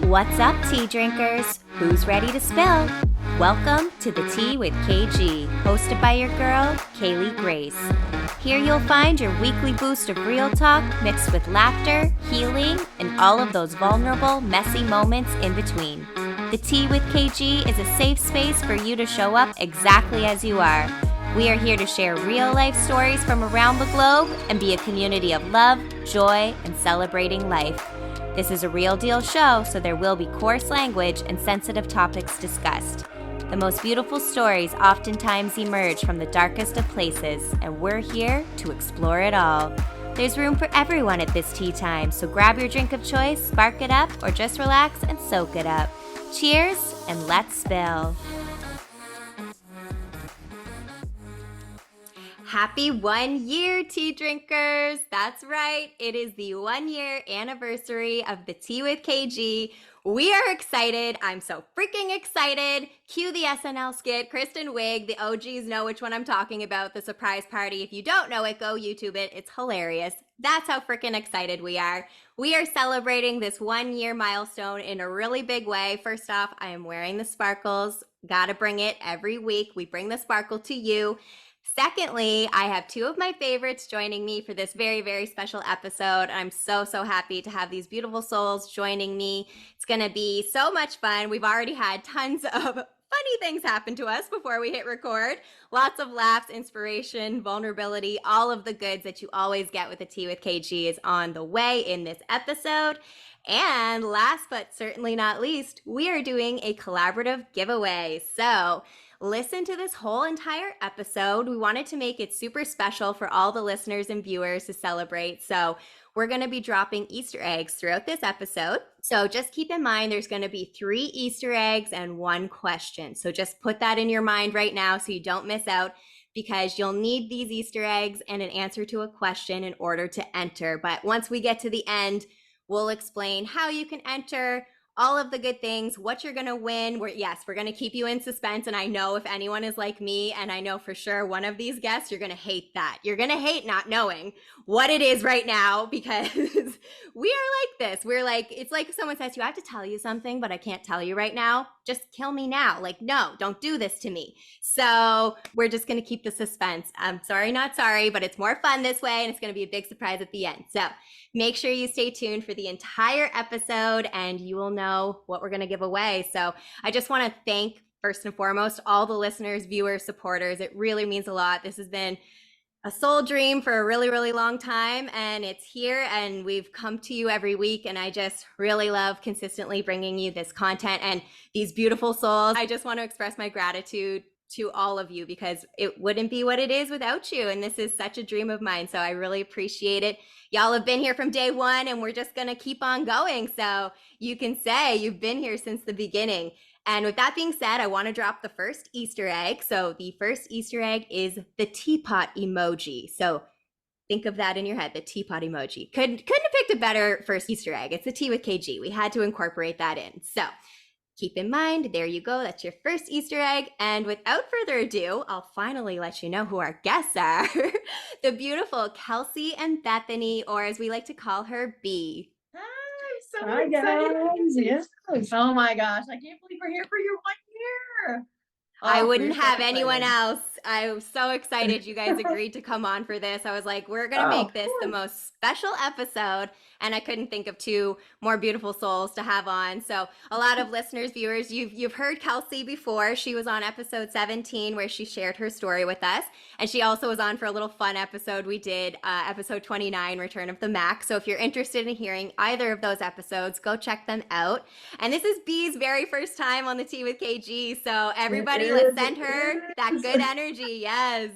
What's up, tea drinkers? Who's ready to spill? Welcome to The Tea with KG, hosted by your girl, Kaylee Grace. Here you'll find your weekly boost of real talk mixed with laughter, healing, and all of those vulnerable, messy moments in between. The Tea with KG is a safe space for you to show up exactly as you are. We are here to share real-life stories from around the globe and be a community of love, joy, and celebrating life. This is a real deal show, so there will be coarse language and sensitive topics discussed. The most beautiful stories oftentimes emerge from the darkest of places, and we're here to explore it all. There's room for everyone at this tea time, so grab your drink of choice, spark it up, or just relax and soak it up. Cheers, and let's spill. Happy 1 year, tea drinkers. That's right. It is the 1 year anniversary of the Tea with KG. We are excited. I'm so freaking excited. Cue the SNL skit, Kristen Wiig. The OGs know which one I'm talking about, the surprise party. If you don't know it, go YouTube it. It's hilarious. That's how freaking excited we are. We are celebrating this 1 year milestone in a really big way. First off, I am wearing the sparkles. Gotta bring it every week. We bring the sparkle to you. Secondly, I have two of my favorites joining me for this very, very special episode. I'm so happy to have these beautiful souls joining me. It's going to be so much fun. We've already had tons of funny things happen to us before we hit record. Lots of laughs, inspiration, vulnerability, all of the goods that you always get with the Tea with KG is on the way in this episode. And last but certainly not least, we are doing a collaborative giveaway. So listen to this whole entire episode. We wanted to make it super special for all the listeners and viewers to celebrate. So we're going to be dropping Easter eggs throughout this episode. So just keep in mind there's going to be 3 Easter eggs and 1 question. So just put that in your mind right now so you don't miss out, because you'll need these Easter eggs and an answer to a question in order to enter. But once we get to the end, we'll explain how you can enter, all of the good things, what you're going to win. We're going to keep you in suspense. And I know if anyone is like me, and I know for sure one of these guests, you're going to hate that. You're going to hate not knowing what it is right now, because we are like this. We're like, it's like someone says, you have to tell you something, but I can't tell you right now. Just kill me now. Like, no, don't do this to me. So we're just going to keep the suspense. I'm sorry, not sorry, but it's more fun this way. And it's going to be a big surprise at the end. So make sure you stay tuned for the entire episode and you will know what we're going to give away. So I just want to thank, first and foremost, all the listeners, viewers, supporters. It really means a lot. This has been a soul dream for a really, really long time, and it's here, and we've come to you every week, and I just really love consistently bringing you this content and these beautiful souls. I just want to express my gratitude to all of you, because it wouldn't be what it is without you, and this is such a dream of mine, so I really appreciate it. Y'all have been here from day one, and we're just going to keep on going, so you can say you've been here since the beginning. And with that being said, I want to drop the first Easter egg. So the first Easter egg is the teapot emoji. So think of that in your head, the teapot emoji. Couldn't have picked a better first Easter egg. It's the Tea with KG. We had to incorporate that in. So keep in mind, there you go. That's your first Easter egg. And without further ado, I'll finally let you know who our guests are. The beautiful Kelsey and Bethany, or as we like to call her, B. Hi guys. Yes. Oh my gosh. I can't believe we're here for your 1 year. I wouldn't have anyone else. I was so excited you guys agreed to come on for this. I was like, we're going to make this the most special episode. And I couldn't think of 2 more beautiful souls to have on. So a lot of listeners, viewers, you've heard Kelsey before. She was on episode 17 where she shared her story with us. And she also was on for a little fun episode we did, episode 29, Return of the Mac. So if you're interested in hearing either of those episodes, go check them out. And this is B's very first time on the Tea with KG. So everybody, let's send her that good energy. Yes.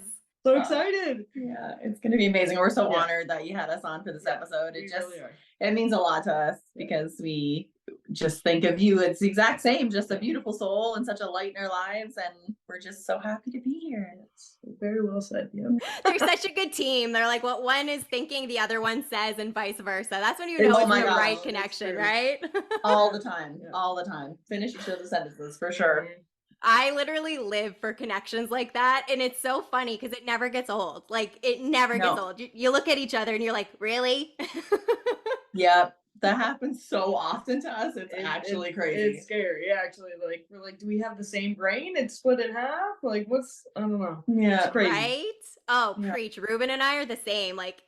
So excited. Yeah, it's going to be amazing. We're so honored that you had us on for this episode. It means a lot to us because we just think of you. It's the exact same, just a beautiful soul and such a light in our lives. And we're just so happy to be here. It's very well said. Yeah. They're such a good team. They're like, what one is thinking, the other one says, and vice versa. That's when you know it's the right connection, right? All the time. All the time. Finish each other's sentences for sure. I literally live for connections like that. And it's so funny because it never gets old. Like, it never gets old. You look at each other and you're like, really? Yep. that happens so often to us. It's actually crazy. It's scary. Actually, like we're like, do we have the same brain? It's split in half. Like, what's I don't know. Yeah, it's crazy. Right? Oh, Yeah. preach. Ruben and I are the same. Like,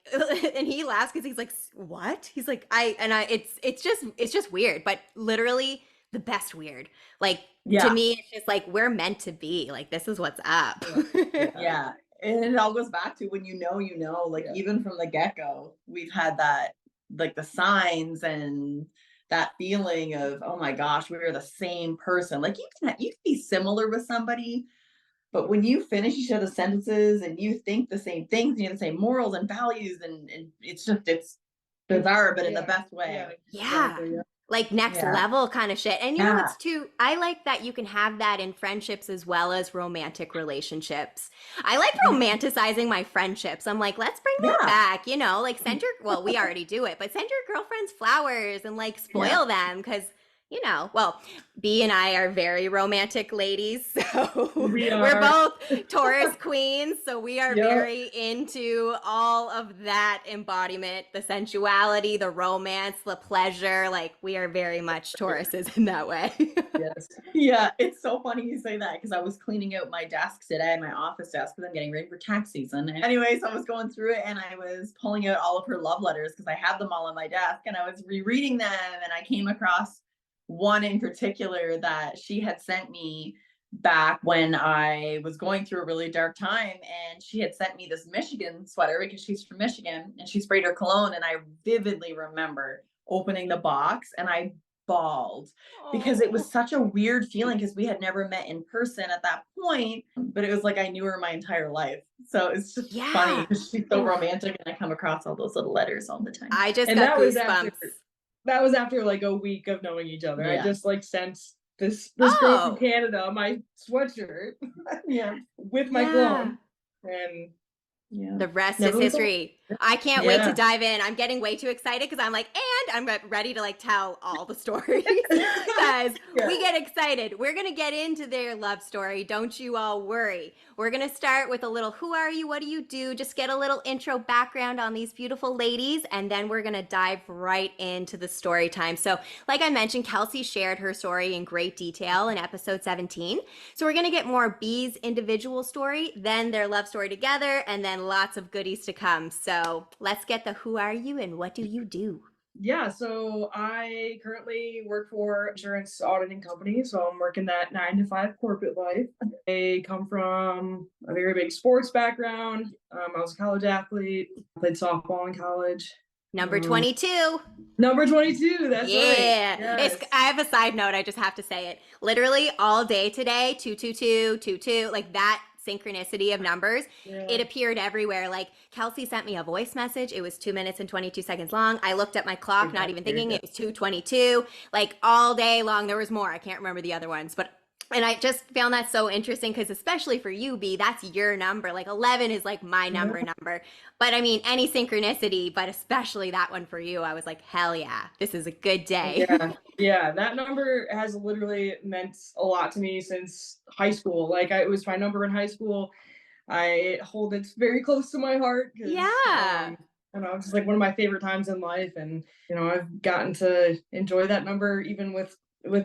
and he laughs because he's like, "What?" He's like, It's just weird, but literally the best weird. Like to me, it's just like we're meant to be. Like this is what's up. Yeah. And it all goes back to when you know, like even from the get-go, we've had that, like the signs and that feeling of, oh my gosh, we're the same person. Like you can be similar with somebody, but when you finish each other's sentences and you think the same things, and you have the same morals and values, and it's bizarre, but in the best way. Yeah. Like next level kind of shit. And you know what's too, I like that you can have that in friendships as well as romantic relationships. I like romanticizing my friendships. I'm like, let's bring that back, you know, like well, we already do it, but send your girlfriends flowers and like spoil them because, you know, well, B and I are very romantic ladies. So we're both Taurus queens. So we are very into all of that embodiment, the sensuality, the romance, the pleasure. Like we are very much Tauruses in that way. Yes. Yeah. It's so funny you say that because I was cleaning out my desk today, my office desk, because I'm getting ready for tax season. And anyways, I was going through it and I was pulling out all of her love letters because I have them all on my desk and I was rereading them and I came across one in particular that she had sent me back when I was going through a really dark time. And she had sent me this Michigan sweater because she's from Michigan and she sprayed her cologne. And I vividly remember opening the box and I bawled because it was such a weird feeling because we had never met in person at that point, but it was like I knew her my entire life. So it's just funny because she's so romantic and I come across all those little letters all the time. I just got goosebumps. That was after like a week of knowing each other. I just like sent this girl from Canada my sweatshirt with my cologne. And the rest is history. I can't wait to dive in. I'm getting way too excited because I'm like, and I'm ready to like tell all the stories because we get excited. We're going to get into their love story. Don't you all worry. We're going to start with a little, who are you? What do you do? Just get a little intro background on these beautiful ladies. And then we're going to dive right into the story time. So like I mentioned, Kelsey shared her story in great detail in episode 17. So we're going to get more B's individual story, then their love story together, and then lots of goodies to come. So let's get the who are you and what do you do? Yeah, so I currently work for insurance auditing company. So I'm working that 9 to 5 corporate life. I come from a very big sports background. I was a college athlete, played softball in college. Number 22. Number 22, that's right. Yes. I have a side note, I just have to say it. Literally all day today, 222, 22, like that synchronicity of numbers. It appeared everywhere. Like Kelsey sent me a voice message. It was 2 minutes and 22 seconds long. I looked at my clock, not even thinking it was 2:22. Like all day long, there was more. I can't remember the other ones, but and I just found that so interesting because especially for you, B, that's your number. Like 11 is like my number. But I mean, any synchronicity, but especially that one for you, I was like, hell yeah, this is a good day. Yeah, that number has literally meant a lot to me since high school. Like it was my number in high school. I hold it very close to my heart. You know, it's just like one of my favorite times in life. And, you know, I've gotten to enjoy that number even with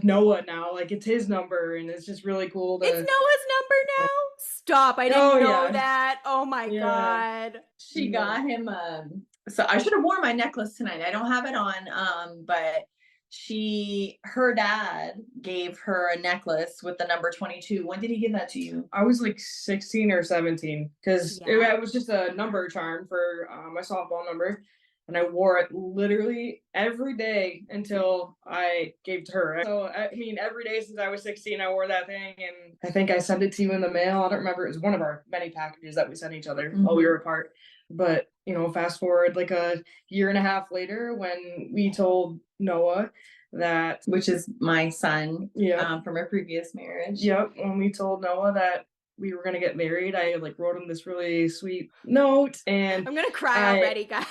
Noah now. Like it's his number and it's just really cool to... It's Noah's number now? Stop. I didn't know that. Oh my God. She got him so I should have worn my necklace tonight. I don't have it on, but her dad gave her a necklace with the number 22. When did he give that to you? I was like 16 or 17 because it was just a number charm for my softball number. And I wore it literally every day until I gave it to her. So, I mean, every day since I was 16, I wore that thing. And I think I sent it to you in the mail. I don't remember. It was one of our many packages that we sent each other while we were apart. But, you know, fast forward like a year and a half later when we told Noah that... Which is my son from our previous marriage. When we told Noah that we were gonna get married, I like wrote him this really sweet note, and I'm gonna cry already, guys.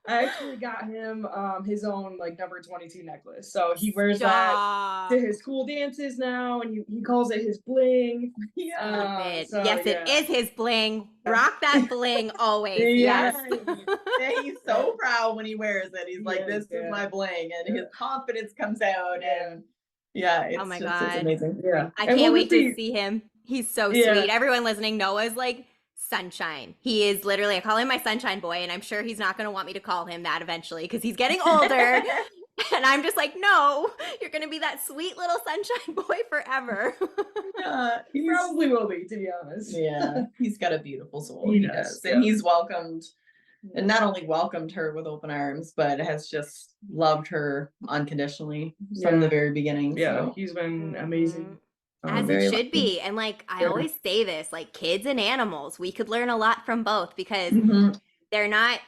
I actually got him his own like number 22 necklace. So he wears Stop. that to his school dances now, and he calls it his bling. Stop So, yes, yeah. it is his bling. Rock that bling always. Yeah. Yes. Yeah, he's so proud when he wears it. He's like, this is my bling, and his confidence comes out, and it's Oh my just God. it's amazing. Yeah. I can't wait to see him. He's so Yeah. sweet. Everyone listening, Noah's like sunshine. He is literally, I call him my sunshine boy, and I'm sure he's not going to want me to call him that eventually because he's getting older. And I'm just like, no, you're going to be that sweet little sunshine boy forever. Yeah, he probably will be, to be honest. Yeah, he's got a beautiful soul. He He does, does. And he's welcomed, and not only welcomed her with open arms, but has just loved her unconditionally from the very beginning. Yeah, so. he's been amazing. As very it should lucky. be. And like, I always say this, like kids and animals, we could learn a lot from both because they're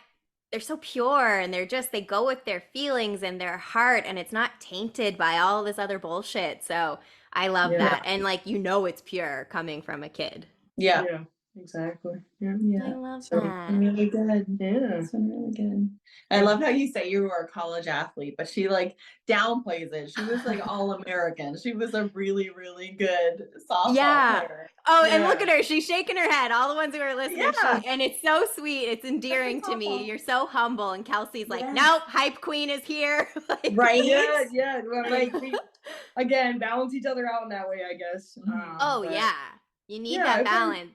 so pure and they go with their feelings and their heart and it's not tainted by all this other bullshit. So I love that. And like, it's pure coming from a kid. Yeah. Yeah, exactly. Yeah. I love So that. really good. Yeah. It's been really good. I love how you say you were a college athlete, but she like downplays it. She was like all American. She was a really, really good softball player. Oh, and look at her. She's shaking her head. All the ones who are listening. Yeah. And it's so sweet. It's endearing to me. You're so humble. And Kelsey's like, nope, hype queen is here. Like, right? Yeah. Like, again, balance each other out in that way, I guess. Yeah. You need that balance.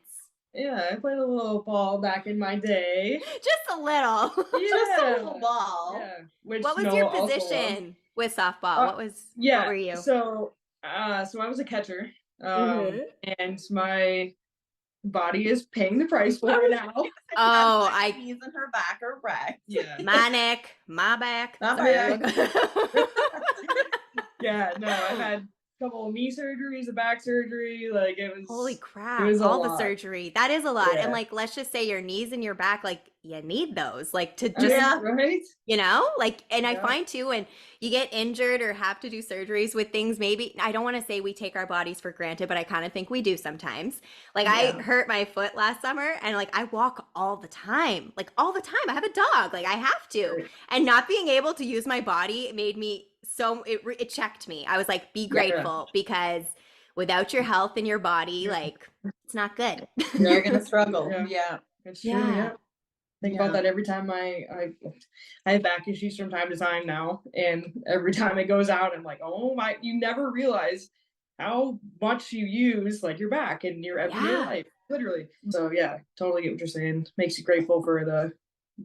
I played a little ball back in my day. Just a little. Just a little ball. Yeah. What was your position with softball? What were you? So I was a catcher. And my body is paying the price for it now. Knees in her back are wrecked. Yeah. My neck, my back. Not my back. Yeah, no, I had couple of knee surgeries, a back surgery, like it was holy crap, it was all the surgery. That is a lot. And like, let's just say your knees and your back, like you need those, like to just, right? Like, and I find too, when you get injured or have to do surgeries with things, maybe, I don't want to say we take our bodies for granted, but I kind of think we do sometimes. Like I hurt my foot last summer and like I walk all the time. I have a dog, like I have to. And not being able to use my body made me it checked me. I was like, be grateful because without your health in your body, like it's not good. You're gonna struggle. It's true. Think about that every time I have back issues from time to time now, and every time it goes out, I'm like, oh my! You never realize how much you use like your back in your everyday life, literally. So totally get what you're saying. Makes you grateful for the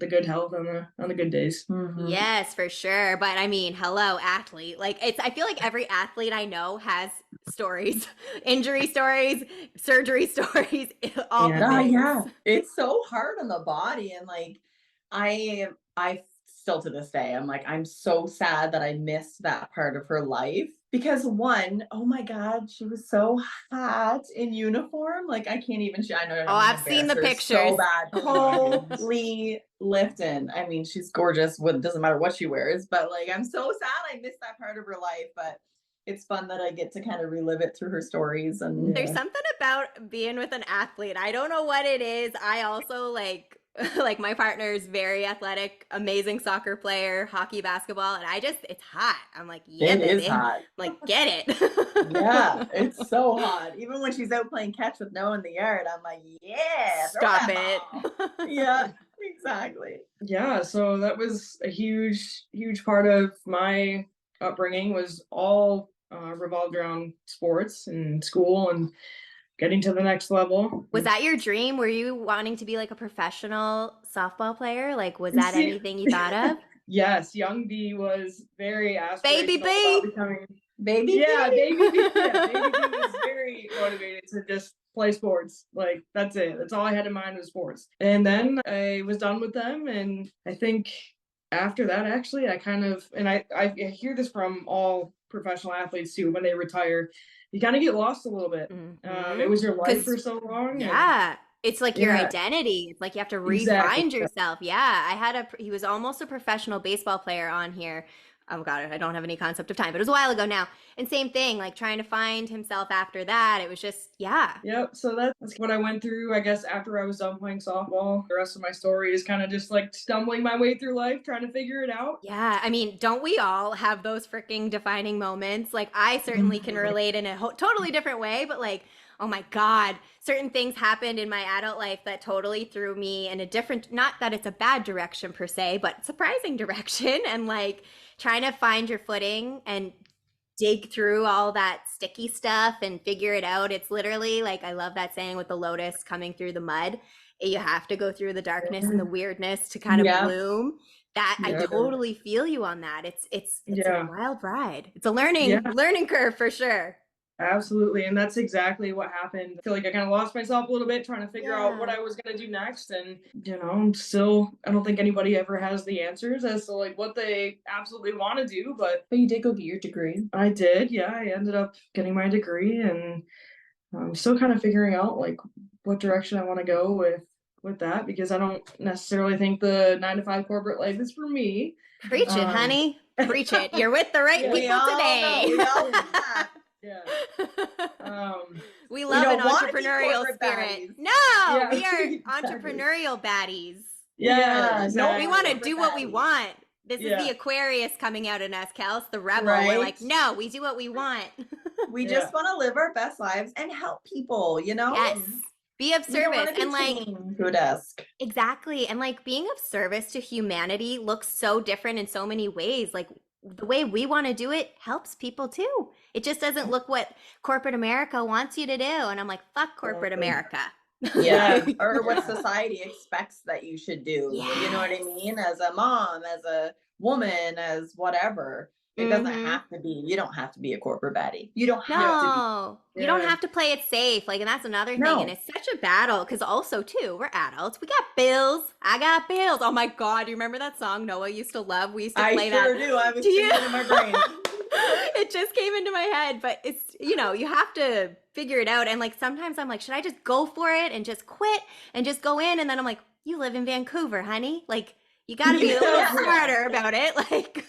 good health on the good days. Yes, for sure. But I mean, hello, athlete. Like I feel like every athlete I know has stories, injury stories, surgery stories, all the things. It's so hard on the body. And like, I still to this day, I'm like, I'm so sad that I missed that part of her life. Because one, oh my God, she was so hot in uniform. Like I can't even. I know. I've seen the pictures. So bad. Holy Lifton. I mean, she's gorgeous. It doesn't matter what she wears. But like, I'm so sad I missed that part of her life. But it's fun that I get to kind of relive it through her stories. And there's something about being with an athlete. I don't know what it is. I also like my partner is very athletic, amazing soccer player, hockey, basketball, and it's hot. I'm like, it is hot. I'm like, get it. It's so hot. Even when she's out playing catch with Noah in the yard, I'm like, stop it. Exactly. Yeah, so that was a huge part of my upbringing, was all revolved around sports and school and getting to the next level. Was that your dream? Were you wanting to be like a professional softball player? Like, was that anything you thought of? Yes, young B was very aspirational Baby B. about becoming Baby B was very motivated to just play sports. Like that's it. That's all I had in mind was sports. And then I was done with them, and I think after that, actually, I kind of, and I hear this from all professional athletes too, when they retire, you kind of get lost a little bit. It was your life for so long. It's like your identity. It's like you have to re-find yourself. He was almost a professional baseball player on here. Oh God, I don't have any concept of time, but it was a while ago now. And same thing, like trying to find himself after that. It was just, yeah. Yep. So that's what I went through, I guess, after I was done playing softball. The rest of my story is kind of just like stumbling my way through life, trying to figure it out. Yeah, I mean, don't we all have those freaking defining moments? Like, I certainly can relate in a totally different way, but like, oh my God, certain things happened in my adult life that totally threw me in a different, not that it's a bad direction per se, but surprising direction. And like trying to find your footing and dig through all that sticky stuff and figure it out. It's literally like, I love that saying with the lotus coming through the mud. You have to go through the darkness and the weirdness to kind of Yeah. bloom. That I Yeah. totally feel you on that. It's Yeah. a wild ride. It's a learning curve for sure. Absolutely. And that's exactly what happened. I feel like I kind of lost myself a little bit trying to figure out what Yeah. I was going to do next. And, I'm still, I don't think anybody ever has the answers as to like what they absolutely want to do. But you did go get your degree. I did. Yeah. I ended up getting my degree, and I'm still kind of figuring out like what direction I want to go with that, because I don't necessarily think the 9 to 5 corporate life is for me. Preach it, honey. Preach it. You're with the right Yeah, we people all today. know. We all know that. Yeah. We love don't an wanna be entrepreneurial corporate spirit. baddies. No, Yeah. we are Exactly. entrepreneurial baddies. Yeah. no, We Exactly. want to corporate do what we baddies. want. This is Yeah. the Aquarius coming out in us, Kels, the rebel. We're Right. like, no, we do what we want. We Yeah. just want to live our best lives and help people, Yes. Be of We don't service. wanna be And like, chained to a desk. exactly. And like being of service to humanity looks so different in so many ways. Like the way we want to do it helps people too. It just doesn't look what corporate America wants you to do. And I'm like, fuck corporate America. Yeah. Yeah. Or what Yeah. society expects that you should do. You know what I Yes. mean? As a mom, as a woman, as whatever. It doesn't Mhm. have to be, you don't have to be a corporate baddie. You don't have to No, you don't Yeah. have to play it safe. Like, and that's another be. thing. And No. it's such a battle because also, too, we're adults. We got bills. I got bills. Oh my God. Do you remember that song Noah used to love? We used to I play sure that. do. I was Do you? thinking in my brain. It just came into my head, but it's, you have to figure it out. And like sometimes I'm like, should I just go for it and just quit and just go in? And then I'm like, you live in Vancouver, honey. Like, you got to be a little Yeah. smarter about it. Like,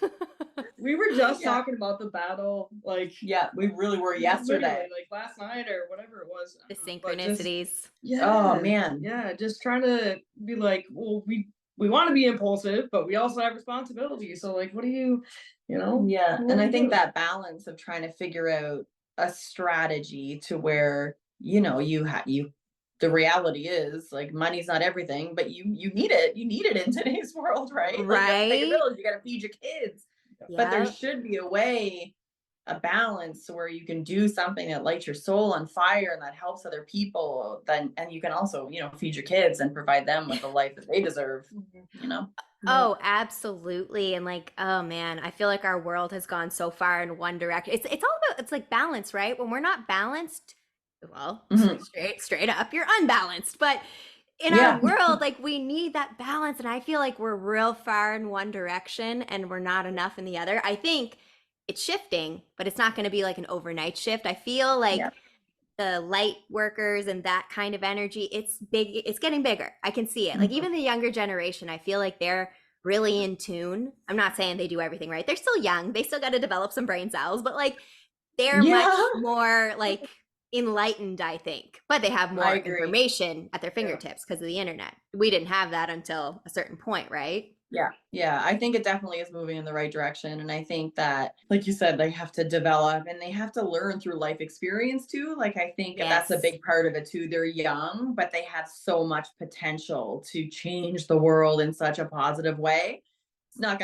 We were just Yeah. talking about the battle, like Yeah, we really were yesterday. literally, like last night or whatever it was. the But just- synchronicities. yeah. Oh man. Yeah, just trying to be like, well, we want to be impulsive, but we also have responsibility. So like, what do you, Yeah. what And do I you think do? that balance of trying to figure out a strategy to where, the reality is like money's not everything, but you need it. You need it in today's world, right? Like you gotta pay your Right? bills, you gotta feed your kids. But there Yep. should be a balance where you can do something that lights your soul on fire and that helps other people. And you can also, feed your kids and provide them with the life that they deserve, you know? Oh, absolutely. And like, oh man, I feel like our world has gone so far in one direction. It's all about, it's like balance, right? When we're not balanced, well, Mhm. straight up, you're unbalanced. But in Yeah. our world, like we need that balance. And I feel like we're real far in one direction and we're not enough in the other. I think it's shifting, but it's not going to be like an overnight shift. I feel like Yeah. the light workers and that kind of energy, it's getting bigger. I can see it. Like Mhm. even the younger generation, I feel like they're really in tune. I'm not saying they do everything right. They're still young. They still got to develop some brain cells, but like they're Yeah. much more like enlightened, I think. But they have more I agree. information at their fingertips because of the internet. We didn't have that until a certain point, right? Yeah, I think it definitely is moving in the right direction. And I think that, like you said, they have to develop and they have to learn through life experience too. Like, I think that's a Yes. big part of it too. They're young, but they have so much potential to change the world in such a positive way. It's not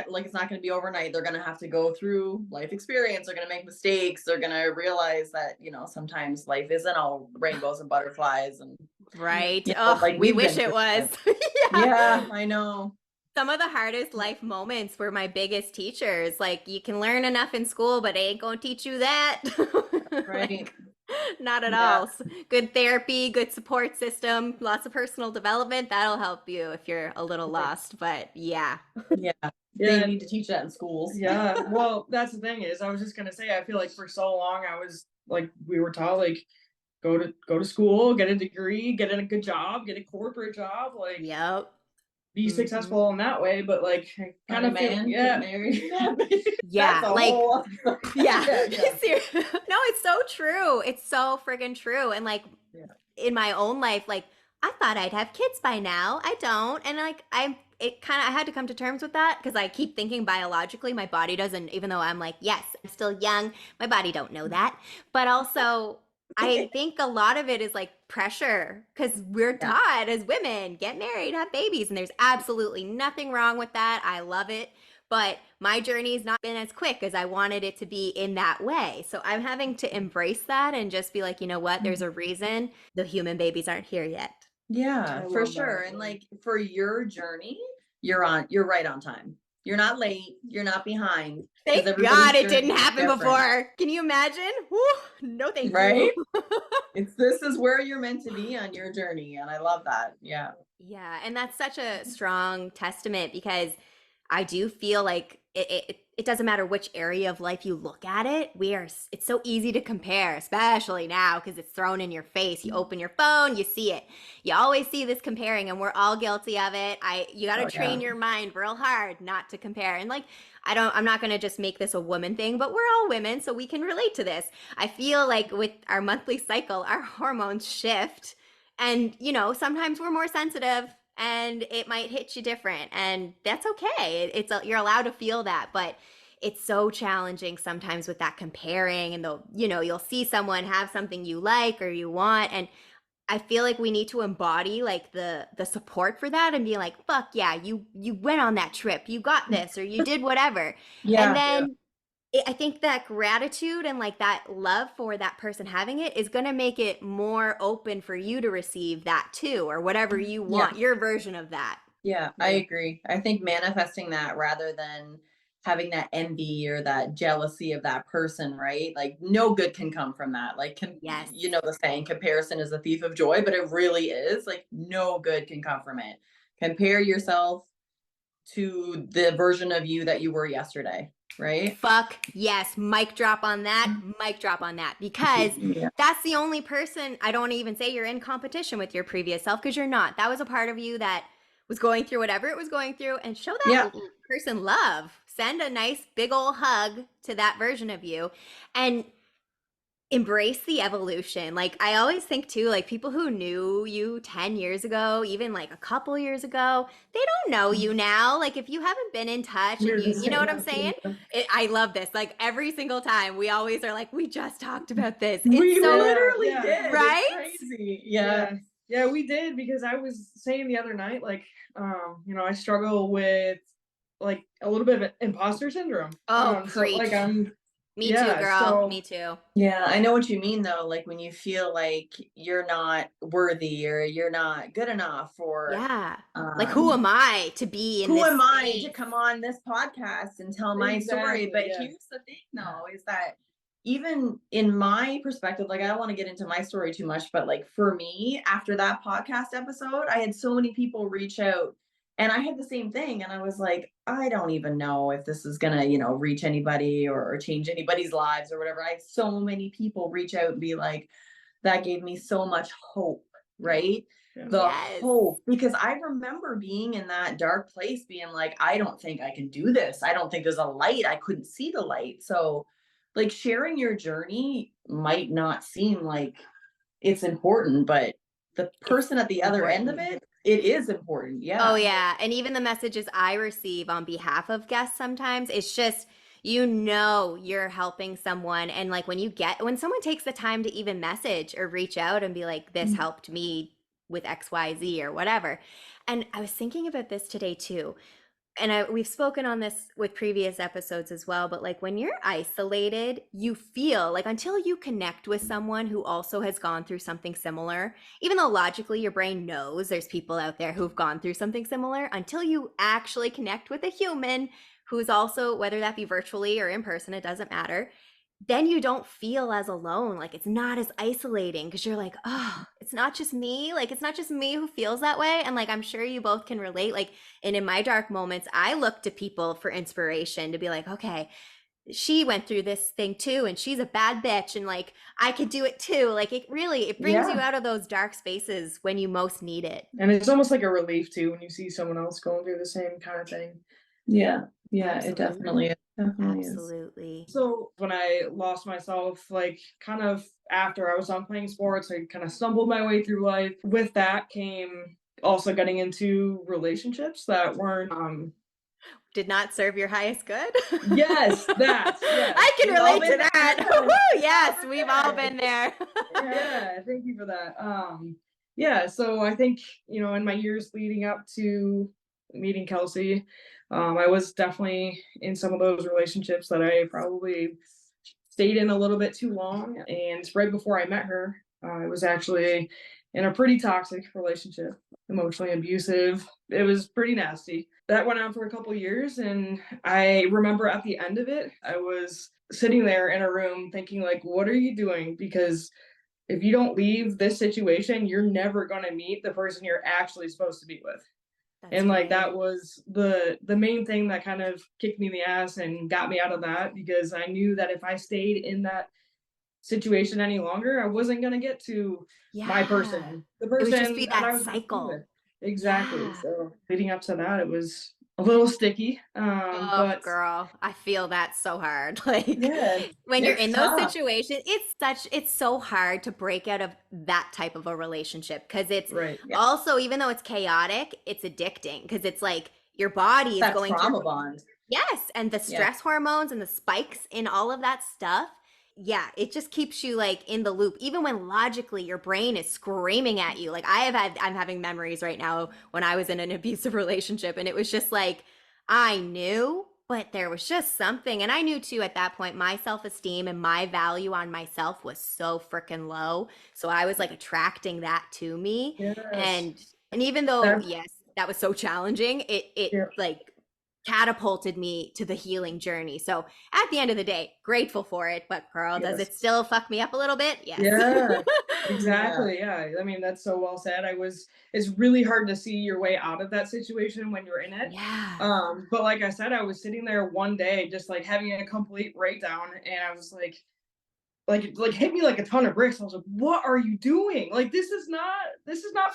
gonna be overnight. They're gonna have to go through life experience. They're gonna make mistakes. They're gonna realize that, sometimes life isn't all rainbows and butterflies and Right. like We we've wish been it through was. yeah, I know. Some of the hardest life moments were my biggest teachers. Like you can learn enough in school, but it ain't gonna teach you that. Right. Like, not at Yeah. all. Good therapy, good support system, lots of personal development. That'll help you if you're a little lost. But yeah. Yeah. Yeah. They need to teach that in schools. Yeah. Well, that's the thing is, I was just gonna say, I feel like for so long I was like, we were taught like, go to school, get a degree, get in a good job, get a corporate job, like Yep. be successful in that way, but like I kind of feel get married. Yeah, That's a like whole yeah. No, it's so true. It's so friggin' true. And like in my own life, like I thought I'd have kids by now. I don't. And like I had to come to terms with that because I keep thinking biologically my body doesn't, even though I'm like, yes, I'm still young, my body don't know that. But also I think a lot of it is like pressure because we're taught as women, get married, have babies, and there's absolutely nothing wrong with that. I love it. But my journey has not been as quick as I wanted it to be in that way. So I'm having to embrace that and just be like, you know what? There's a reason the human babies aren't here yet. Yeah, for sure. And like for your journey, you're right on time. You're not late. You're not behind. Thank God it didn't happen before. Can you imagine? Woo, no, thank you. Right? This is where you're meant to be on your journey. And I love that. Yeah. Yeah. And that's such a strong testament because I do feel like it doesn't matter which area of life you look at it. It's so easy to compare, especially now because it's thrown in your face. You open your phone, you see it. You always see this comparing, and we're all guilty of it. You got to train your mind real hard not to compare. And like, I'm not going to just make this a woman thing, but we're all women, so we can relate to this. I feel like with our monthly cycle, our hormones shift. And, sometimes we're more sensitive and it might hit you different, and that's okay. You're allowed to feel that, but it's so challenging sometimes with that comparing, and you'll see someone have something you like or you want, and I feel like we need to embody like the support for that and be like, fuck yeah, you went on that trip, you got this, or you did whatever. And then I think that gratitude and like that love for that person having it is going to make it more open for you to receive that too, or whatever you want, your version of that. Yeah, I agree. I think manifesting that rather than having that envy or that jealousy of that person, right? Like no good can come from that. Like, Yes. you know the saying, comparison is a thief of joy, but it really is. Like no good can come from it. Compare yourself to the version of you that you were yesterday, right? Fuck yes. Mic drop on that. Mic drop on that. Because that's the only person, I don't even say you're in competition with your previous self, because you're not. That was a part of you that was going through whatever it was going through, and show that person love. Send a nice big old hug to that version of you and embrace the evolution. Like I always think too, like people who knew you 10 years ago, even like a couple years ago, they don't know you now. Like if you haven't been in touch and you know what I'm saying? I love this. Like every single time we always are like, we just talked about this. We literally did. Right? It's crazy. Yeah, we did, because I was saying the other night, like, I struggle with like a little bit of imposter syndrome. Oh, so like me too, girl. Me too. Yeah, I know what you mean though. Like when you feel like you're not worthy or you're not good enough, or like who am I to be in this am I space? to come on this podcast and tell my story? But here's the thing though, is that even in my perspective, like I don't want to get into my story too much, but like for me, after that podcast episode, I had so many people reach out, and I had the same thing. And I was like, I don't even know if this is gonna, reach anybody or change anybody's lives or whatever. I had so many people reach out and be like, that gave me so much hope, right? The hope, because I remember being in that dark place, being like, I don't think I can do this. I don't think there's a light. I couldn't see the light. So like sharing your journey might not seem like it's important, but the person at the other end of it is important. Yeah. Oh yeah. And even the messages I receive on behalf of guests sometimes, it's just, you're helping someone. And like when someone takes the time to even message or reach out and be like, this helped me with XYZ or whatever. And I was thinking about this today too. And we've spoken on this with previous episodes as well, but like when you're isolated, you feel like until you connect with someone who also has gone through something similar, even though logically your brain knows there's people out there who've gone through something similar, until you actually connect with a human who's also, whether that be virtually or in person, it doesn't matter, then you don't feel as alone. Like it's not as isolating because you're like, oh, it's not just me. Like it's not just me who feels that way. And like I'm sure you both can relate. Like, and in my dark moments, I look to people for inspiration to be like, okay, she went through this thing too, and she's a bad bitch, and like I could do it too. Like it really, it brings you out of those dark spaces when you most need it. And it's almost like a relief too when you see someone else going through the same kind of thing. Yeah. Yeah, Absolutely. it definitely is. Definitely Absolutely. So when I lost myself, like kind of after I was done playing sports, I kind of stumbled my way through life. With that came also getting into relationships that weren't Did not serve your highest good. yes, yes. I can We've all relate to been that. there. Yes, we've all been there. Yeah, thank you for that. Yeah, so I think, you know, in my years leading up to meeting Kelsey, I was definitely in some of those relationships that I probably stayed in a little bit too long. And right before I met her, I was actually in a pretty toxic relationship, emotionally abusive. It was pretty nasty. That went on for a couple years, and I remember at the end of it, I was sitting there in a room thinking like, what are you doing? Because if you don't leave this situation, you're never going to meet the person you're actually supposed to be with. That's And like right. that was the main thing that kind of kicked me in the ass and got me out of that, because I knew that if I stayed in that situation any longer, I wasn't going to get to my person, the It would just person be that I that was meant to be with. cycle. Exactly. Yeah. So leading up to that, it was a little sticky. Oh, But girl, I feel that so hard. Like Yeah, when you're it's in those tough. situations, it's so hard to break out of that type of a relationship because it's right. Yeah. also, even though it's chaotic, it's addicting because it's like your body is That going through. trauma bond. Yes, and the Yeah. stress hormones and the spikes in all of that stuff. Yeah, it just keeps you like in the loop, even when logically your brain is screaming at you. Like I'm having memories right now when I was in an abusive relationship, and it was just like I knew, but there was just something. And I knew too at that point, my self esteem and my value on myself was so freaking low. So I was like attracting that to me. Yes. And even though, That, yes, that was so challenging, it yeah. like catapulted me to the healing journey. So at the end of the day, grateful for it. But girl, does Yes. it still fuck me up a little bit? Yes. Yeah, exactly. Yeah. I mean, that's so well said. It's really hard to see your way out of that situation when you're in it. Yeah. But like I said, I was sitting there one day just like having a complete breakdown, and I was like hit me like a ton of bricks. I was like, what are you doing? Like this is not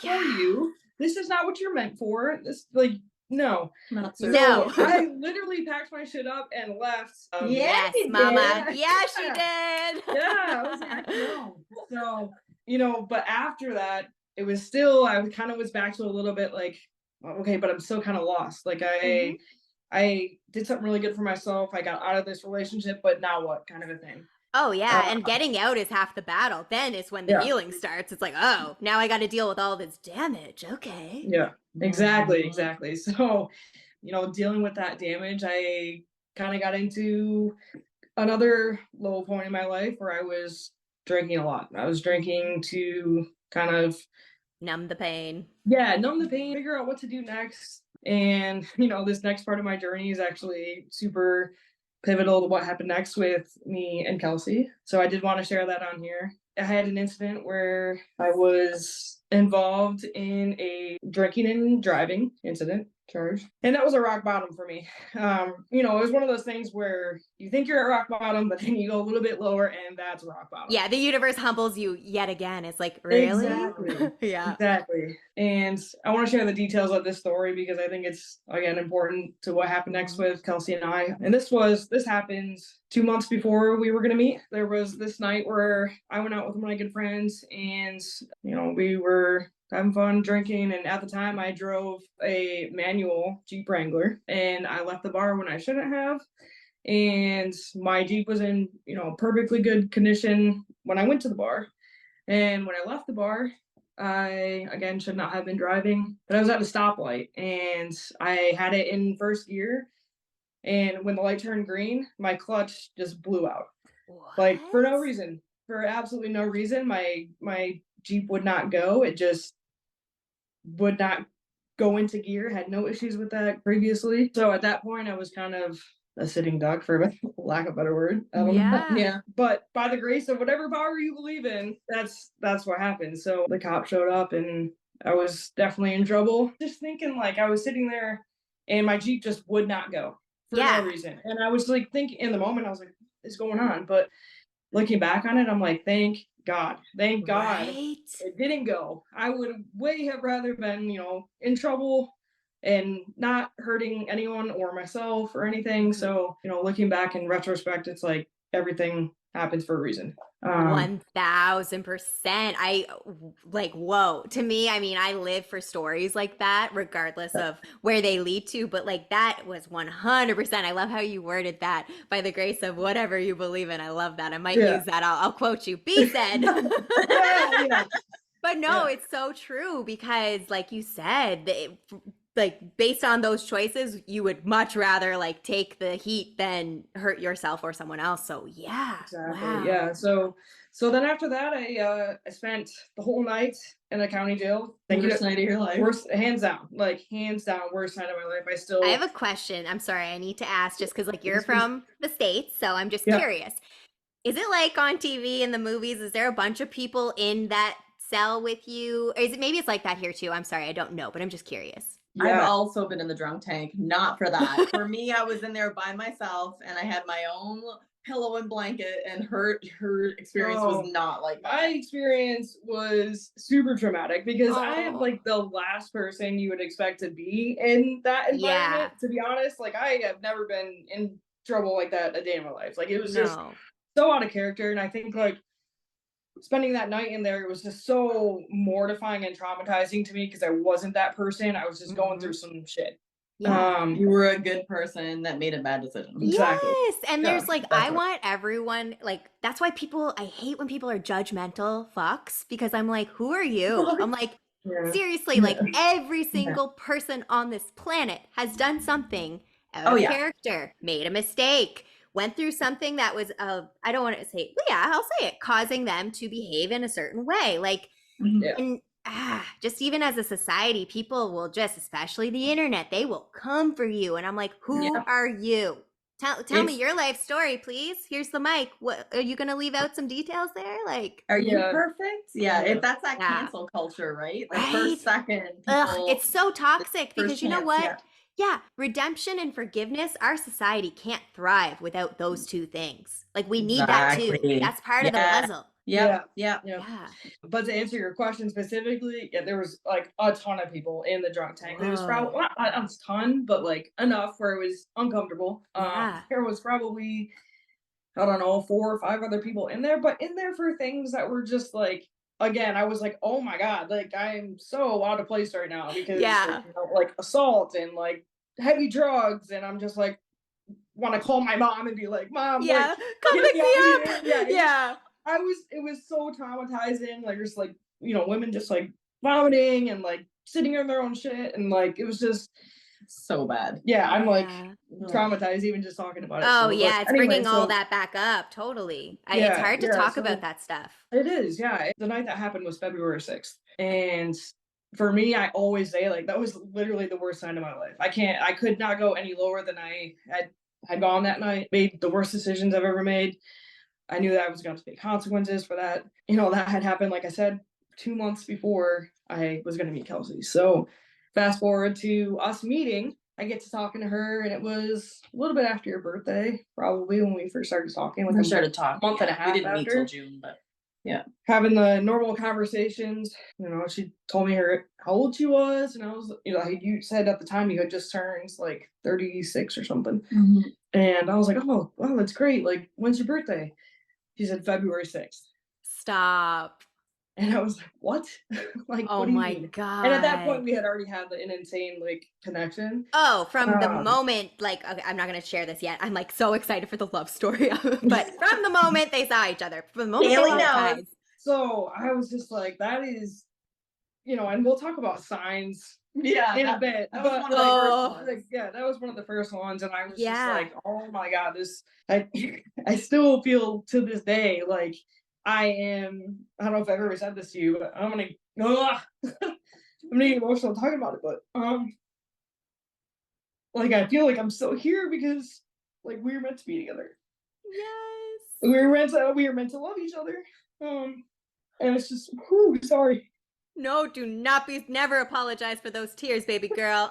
for Yeah. you. This is not what you're meant for. This like no. Not so No. So I literally packed my shit up and left. Yeah, Yes, you mama. did. Yeah, she did. Yeah, I was like, no. So, you know, but after that, it was still, I kind of was back to a little bit like, okay, but I'm still kind of lost. Like Mhm. I did something really good for myself. I got out of this relationship, but now what kind of a thing? Oh yeah, Uh, and getting out is half the battle. Then is when the yeah, healing starts. It's like, oh, now I got to deal with all this damage. Okay. yeah, exactly. So, you know, dealing with that damage, I kind of got into another low point in my life where I was drinking a lot. I was drinking to kind of Numb the pain. yeah, numb the pain, figure out what to do next. And, you know, this next part of my journey is actually super pivotal to what happened next with me and Kelsey. So I did want to share that on here. I had an incident where I was involved in a drinking and driving incident charge. And that was a rock bottom for me. You know, it was one of those things where you think you're at rock bottom, but then you go a little bit lower and that's rock bottom. Yeah, the universe humbles you yet again. It's like, really? Exactly. Yeah. Exactly. And I want to share the details of this story because I think it's again important to what happened next with Kelsey and I. And this happened 2 months before we were gonna meet. There was this night where I went out with one of my good friends, and you know, we were having fun drinking, and at the time I drove a manual Jeep Wrangler, and I left the bar when I shouldn't have. And my Jeep was in, you know, perfectly good condition when I went to the bar. And when I left the bar, I again should not have been driving, but I was at a stoplight and I had it in first gear. And when the light turned green, my clutch just blew out. Like for no What? reason, for absolutely no reason. My Jeep would not go. It just would not go into gear. Had no issues with that previously. So at that point, I was kind of a sitting duck, for lack of a better word. I don't know. Yeah. Yeah. But by the grace of whatever power you believe in, that's what happened. So the cop showed up and I was definitely in trouble. Just thinking like I was sitting there and my Jeep just would not go for no reason. And I was like thinking in the moment, I was like, what's going on? But looking back on it, I'm like, thank God Right? it didn't go. I would have way have rather been, in trouble and not hurting anyone or myself or anything. So, looking back in retrospect, it's like everything happens for a reason. 1000%. Whoa. To me, I mean, I live for stories like that, regardless of where they lead to. But like, that was 100%. I love how you worded that, by the grace of whatever you believe in. I love that. I might use that. I'll quote you. Be said. Yeah. But no, it's so true because, like you said, like based on those choices, you would much rather like take the heat than hurt yourself or someone else. So yeah, Exactly. wow. Yeah. So then after that, I spent the whole night in a county jail. Worst night of your life. Worst, hands down, worst night of my life. I have a question. I'm sorry, I need to ask just because like you're from the States, so I'm just curious. Is it like on TV in the movies? Is there a bunch of people in that cell with you? Or is it, maybe it's like that here too? I'm sorry, I don't know, but I'm just curious. I've also been in the drunk tank, not for that. For me, I was in there by myself and I had my own pillow and blanket, and her experience was not like that. My experience was super traumatic because I am like the last person you would expect to be in that environment. To be honest, like I have never been in trouble like that a day in my life. Like it was just so out of character. And I think like spending that night in there, it was just so mortifying and traumatizing to me because I wasn't that person. I was just going through some shit. You were a good person that made a bad decision. Exactly. Yes. And there's like, I want everyone, like, that's why I hate when people are judgmental fucks, because I'm like, who are you? I'm like, seriously, like every single person on this planet has done something out of character, made a mistake, went through something that was, I don't want to say, well, yeah, I'll say it, causing them to behave in a certain way. Like, and just even as a society, people will just, especially the internet, they will come for you. And I'm like, who are you? Tell me your life story, please. Here's the mic. What are you going to leave out some details there? Like, are you perfect? Yeah. That's that cancel culture, right? Like first, second. It's so toxic because you know what? Yeah, redemption and forgiveness, our society can't thrive without those two things. Like we need that too. That's part of the puzzle. Yeah. But to answer your question specifically, there was like a ton of people in the drunk tank. There was probably not a ton, but like enough where it was uncomfortable. There was probably, I don't know, 4 or 5 other people in there, but in there for things that were just like, again, I was like, oh my God, like I'm so out of place right now because like assault and like heavy drugs. And I'm just like, want to call my mom and be like, Mom, come pick me up. It was so traumatizing. Like, just like, women just like vomiting and like sitting in their own shit. And like, it was just so bad. Yeah. I'm like traumatized even just talking about it. Oh, it's bringing all that back up. Totally. It's hard to talk about that stuff. It is. Yeah. The night that happened was February 6th. And for me, I always say like, that was literally the worst night of my life. I could not go any lower than I had gone that night, made the worst decisions I've ever made. I knew that I was going to pay consequences for that. That had happened, like I said, 2 months before I was going to meet Kelsey. So fast forward to us meeting, I get to talking to her, and it was a little bit after your birthday, probably when we first started talking. Like we started talking. A month and a half. We didn't meet till June, but having the normal conversations. She told me how old she was, and I was, you said at the time you had just turned like 36 or something. And I was like, oh, wow, that's great. Like, when's your birthday? She said February 6th. Stop. And I was like, what? Like, oh what do you my mean? God. And at that point, we had already had an insane, like, connection. Oh, from the moment, like, okay, I'm not going to share this yet. I'm, like, so excited for the love story. But from the moment they saw each other, from the moment they knows. So I was just like, that is, and we'll talk about signs in a bit. That was one of the first ones. Like, that was one of the first ones. And I was just like, oh my God, I still feel to this day like I don't know if I've ever said this to you, but I'm gonna get emotional talking about it, but like I feel like I'm still here because like we were meant to be together. Yes. We were meant to love each other. And it's just sorry. No, never apologize for those tears, baby girl.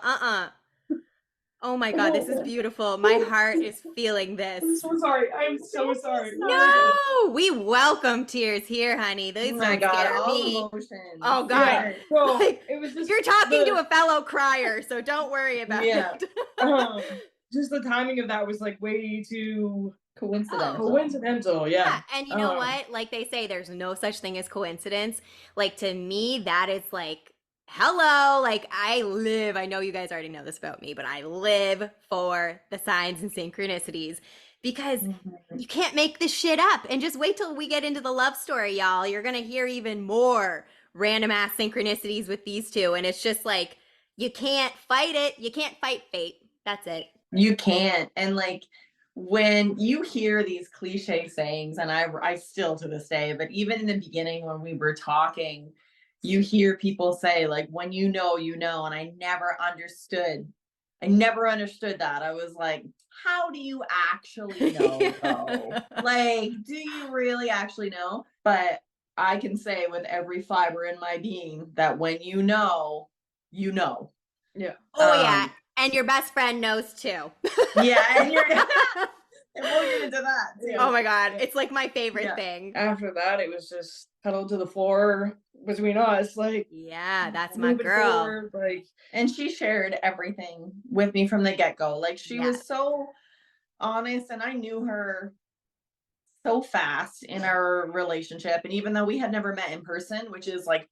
Oh my God, this is beautiful. My heart is feeling this. I'm so sorry. I'm so sorry. No, we welcome tears here, honey. These Oh my don't God, scare all me. emotions. Oh God. Yeah. So Like, it was just you're talking to a fellow crier, so don't worry about it. just the timing of that was like way too coincidental. Yeah. And you know what? Like they say, there's no such thing as coincidence. Like to me, that is like, hello. Like I know you guys already know this about me, but I live for the signs and synchronicities because you can't make this shit up. And just wait till we get into the love story, y'all. You're going to hear even more random ass synchronicities with these two. And it's just like, you can't fight it. You can't fight fate. That's it. You can't. And like when you hear these cliche sayings, and I still to this day, but even in the beginning when we were talking, you hear people say like, when you know, and I never understood. I never understood that. I was like, how do you actually know though? Like, do you really actually know? But I can say with every fiber in my being that when you know, you know. Yeah. Oh yeah. And your best friend knows too. Yeah, and you're and we'll get into that too. Oh my God. It's like my favorite thing. After that, it was just pedal to the floor between us. Like, yeah, that's my girl. Forward, like, and she shared everything with me from the get-go. Like she was so honest, and I knew her so fast in our relationship. And even though we had never met in person, which is like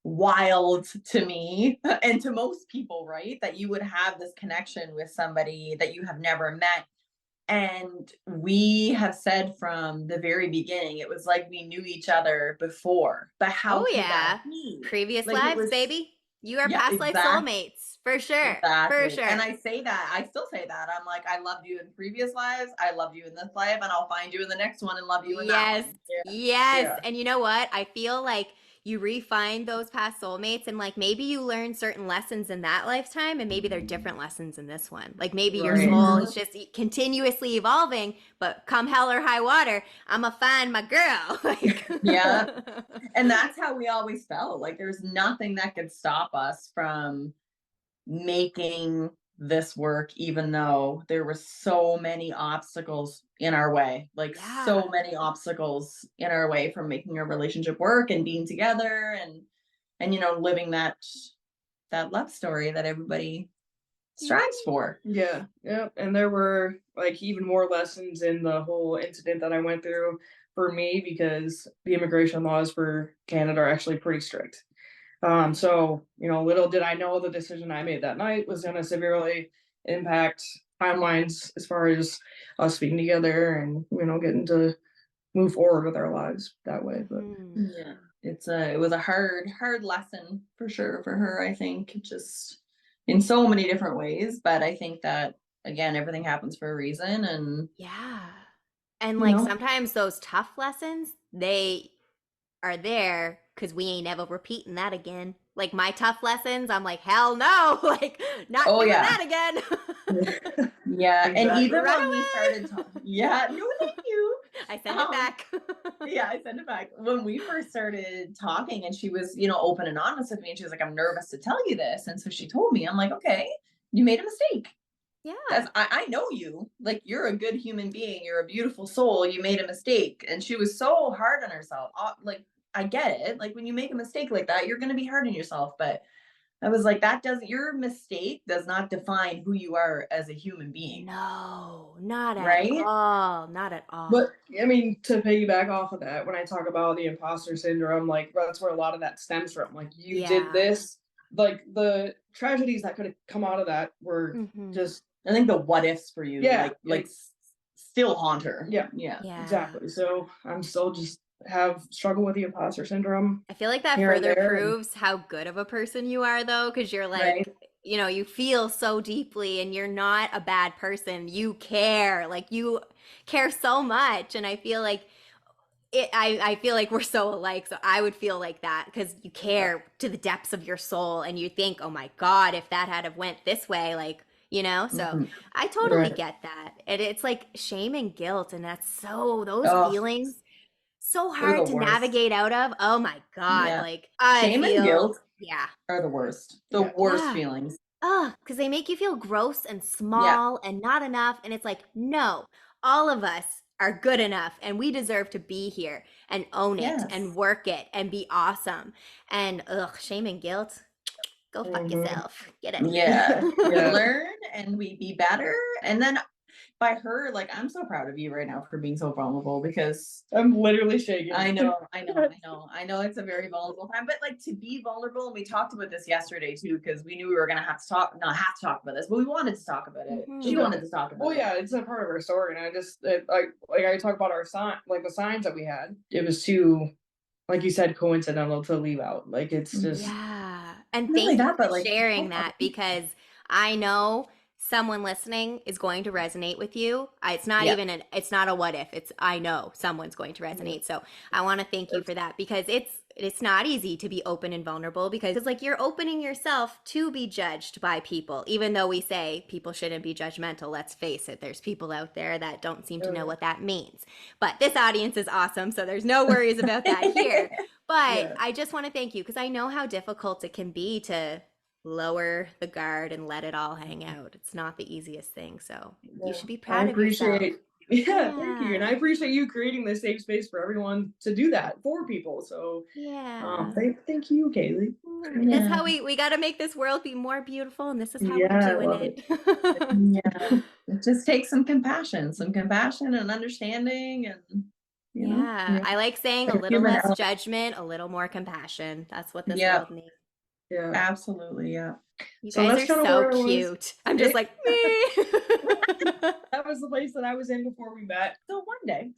wild to me and to most people, right? That you would have this connection with somebody that you have never met. And we have said from the very beginning, it was like we knew each other before. But how could that be? Previous lives, baby. You are past life soulmates. For sure. Exactly. For sure. And I say that, I still say that. I'm like, I loved you in previous lives. I loved you in this life, and I'll find you in the next one and love you in that one. Yes. And you know what? I feel like you refine those past soulmates and like maybe you learn certain lessons in that lifetime and maybe they're different lessons in this one. Like maybe your soul is just continuously evolving, but come hell or high water, I'ma find my girl. Like, yeah. And that's how we always felt. Like there's nothing that could stop us from making this work, even though there were so many obstacles in our way, like so many obstacles in our way from making our relationship work and being together and living that love story that everybody strives for. Yeah. And there were like even more lessons in the whole incident that I went through for me because the immigration laws for Canada are actually pretty strict. So, little did I know the decision I made that night was going to severely impact timelines as far as us being together and, getting to move forward with our lives that way. But yeah, it was a hard lesson for sure for her, I think, just in so many different ways. But I think that, again, everything happens for a reason. And and like sometimes those tough lessons, they are there because we ain't ever repeating that again. Like my tough lessons, I'm like, hell no, like not doing that again. And even when we started talking, no, thank you. I send it back. I send it back. When we first started talking and she was, open and honest with me and she was like, I'm nervous to tell you this. And so she told me, I'm like, okay, you made a mistake. Yeah. I know you. Like, you're a good human being. You're a beautiful soul. You made a mistake. And she was so hard on herself. Like, I get it. Like, when you make a mistake like that, you're going to be hard on yourself. But I was like, your mistake does not define who you are as a human being. No, not at all. Not at all. But I mean, to piggyback off of that, when I talk about the imposter syndrome, like that's where a lot of that stems from. Like you did this, like the tragedies that could have come out of that were just, I think the what ifs for you, like still haunt her. Yeah, exactly. So I'm still just have struggled with the imposter syndrome. I feel like that further proves how good of a person you are, though, because you're like, you feel so deeply and you're not a bad person. You care, like you care so much, and I feel like I feel like we're so alike. So I would feel like that because you care to the depths of your soul, and you think, oh my God, if that had have went this way, like. So I totally get that. And it's like shame and guilt. And that's those feelings, so hard to navigate out of. Oh my God. Like shame and guilt are the worst. The worst feelings. Because they make you feel gross and small and not enough. And it's like, no, all of us are good enough and we deserve to be here and own it and work it and be awesome. And shame and guilt, go fuck yourself. Get it. Yeah. Learn and we be better. And then by her, like, I'm so proud of you right now for being so vulnerable because I'm literally shaking. I know it's a very vulnerable time, but like to be vulnerable, and we talked about this yesterday too, because we knew we were gonna have to not have to talk about this, but we wanted to talk about it. She wanted to talk about it. Well, yeah, it's a part of our story, and I talk about our sign, like the signs that we had. It was too, like you said, coincidental to leave out. Like it's just and thank you for sharing that, because I know someone listening is going to resonate with you. It's not it's not a what if, it's I know someone's going to resonate. So I want to thank you for that, because it's not easy to be open and vulnerable, because it's like you're opening yourself to be judged by people, even though we say people shouldn't be judgmental. Let's face it, there's people out there that don't seem to know what that means, but this audience is awesome, so there's no worries about that here. But I just want to thank you, because I know how difficult it can be to lower the guard and let it all hang out. It's not the easiest thing, so you should be proud of yourself. Yeah, thank you, and I appreciate you creating this safe space for everyone to do that for people. So thank you, Kaylee. That's how we got to make this world be more beautiful, and this is how we're doing it. It just takes some compassion and understanding, and you know, I like saying a little less judgment, a little more compassion. That's what this world needs. Yeah, absolutely. Yeah. You guys are so cute. I'm just like, me. That was the place that I was in before we met. So one day.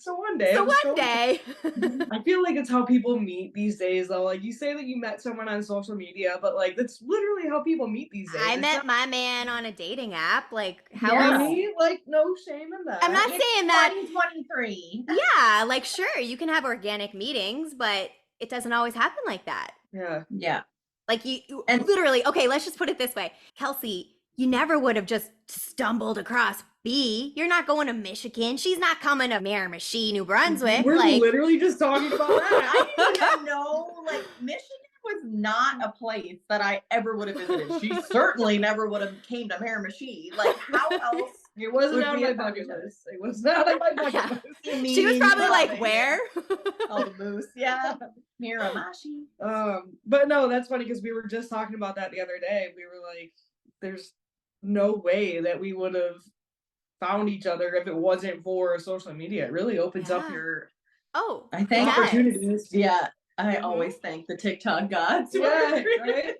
I feel like it's how people meet these days, though. Like, you say that you met someone on social media, but like that's literally how people meet these days. I met my man on a dating app. Like, how else? Like, no shame in that. I'm not saying that. 2023. Yeah, like, sure, you can have organic meetings, but it doesn't always happen like that. Yeah. Like and literally, okay, let's just put it this way. Kelsey, you never would have just stumbled across B. You're not going to Michigan. She's not coming to Miramichi, New Brunswick. We're literally just talking about that. I didn't even know, like, Michigan was not a place that I ever would have visited. She certainly never would have came to Miramichi. Like, how else? It wasn't on my bucket list. It was not on my bucket list. She was probably like, where? Oh, the moose. Yeah. Miramichi. But no, that's funny, because we were just talking about that the other day. We were like, there's no way that we would have found each other if it wasn't for social media. It really opens up your I think opportunities. Yeah. I always thank the TikTok gods. Right?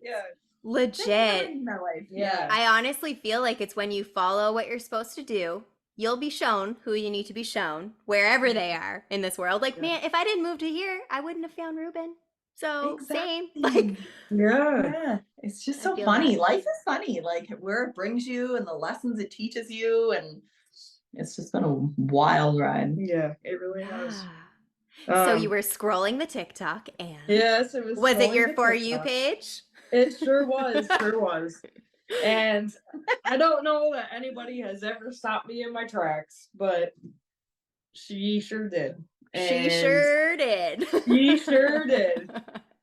Yeah. Legit. My life. I honestly feel like it's when you follow what you're supposed to do, you'll be shown who you need to be shown wherever they are in this world. Like, man, if I didn't move to here, I wouldn't have found Ruben. So same. Like, it's just so funny. Life is funny. Like, where it brings you and the lessons it teaches you, and it's just been a wild ride. Yeah, it really has. So you were scrolling the TikTok, and yes, it was. Was it your For You page? It sure was. And I don't know that anybody has ever stopped me in my tracks, but she sure did. She sure did.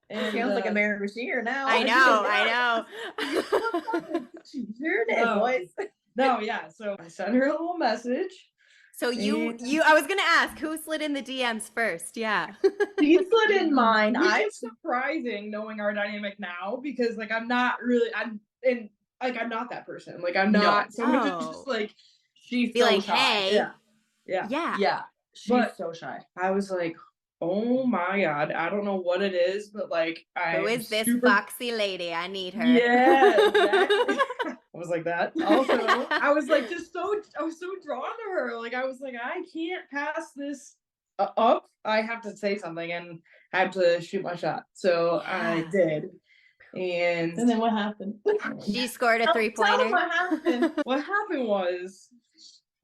And feels like a Miramichi now. I know. She sure did, boys. No, yeah. So I sent her a little message. So I was gonna ask, who slid in the DMs first? Yeah. She slid in mine. It's surprising knowing our dynamic now, because like I'm not that person. Like I'm not someone just like she's be so like, shy. Hey. Yeah. She's so shy. I was like, oh my God, I don't know what it is, but like who is this foxy lady? I need her. Yeah, exactly. I was like that. Also, I was like I was so drawn to her. Like I was like, I can't pass this up. I have to say something and I have to shoot my shot. So I did. And then what happened? She scored a 3-pointer. What happened? What happened was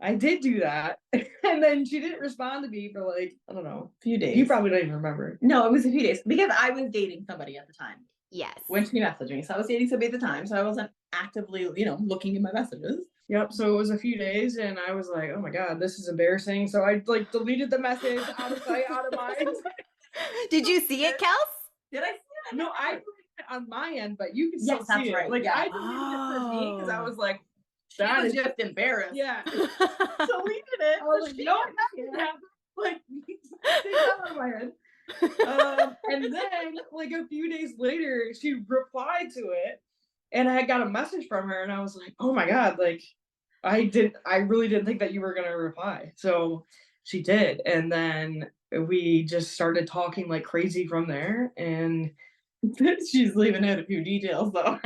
I did do that. And then she didn't respond to me for like, I don't know, a few days. You probably don't even remember. No, it was a few days because I was dating somebody at the time. Yes. When she messaged me. So I was dating somebody at the time. So I wasn't actively, looking at my messages. Yep. So it was a few days and I was like, oh my God, this is embarrassing. So I like deleted the message out of sight, out of mind. Did you see it, Kels? Did I see it? No, on my end, but you can still Yes, that's see it. right. Like Yeah. I deleted it for me because I was like, She that was is just embarrassed. yeah. Deleted it. I was like, no, like take that out of my head. And then like a few days later, she replied to it, and I got a message from her, and I was like, oh my god, like I really didn't think that you were gonna reply. So she did, and then we just started talking like crazy from there, and she's leaving out a few details though.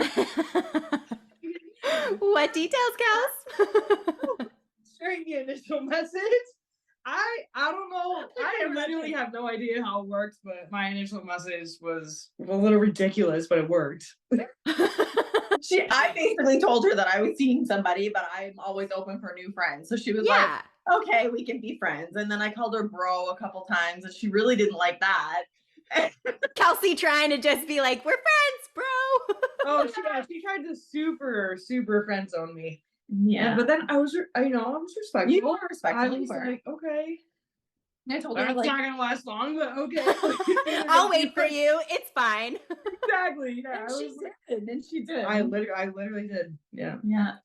What details, Kels? sharing the initial message. I don't know. I literally have no idea how it works, but my initial message was a little ridiculous, but it worked. I basically told her that I was seeing somebody, but I'm always open for new friends. So she was like, okay, we can be friends. And then I called her bro a couple times, and she really didn't like that. Kelsey trying to just be like, we're friends, bro. Oh, she tried to super friend zone me. Yeah, but then I was respectful. You were respectful. I was like, okay. I told her That's like, not gonna last long, but okay. I'll wait for you. It's fine. Exactly. Yeah. And she did. I literally did. Yeah.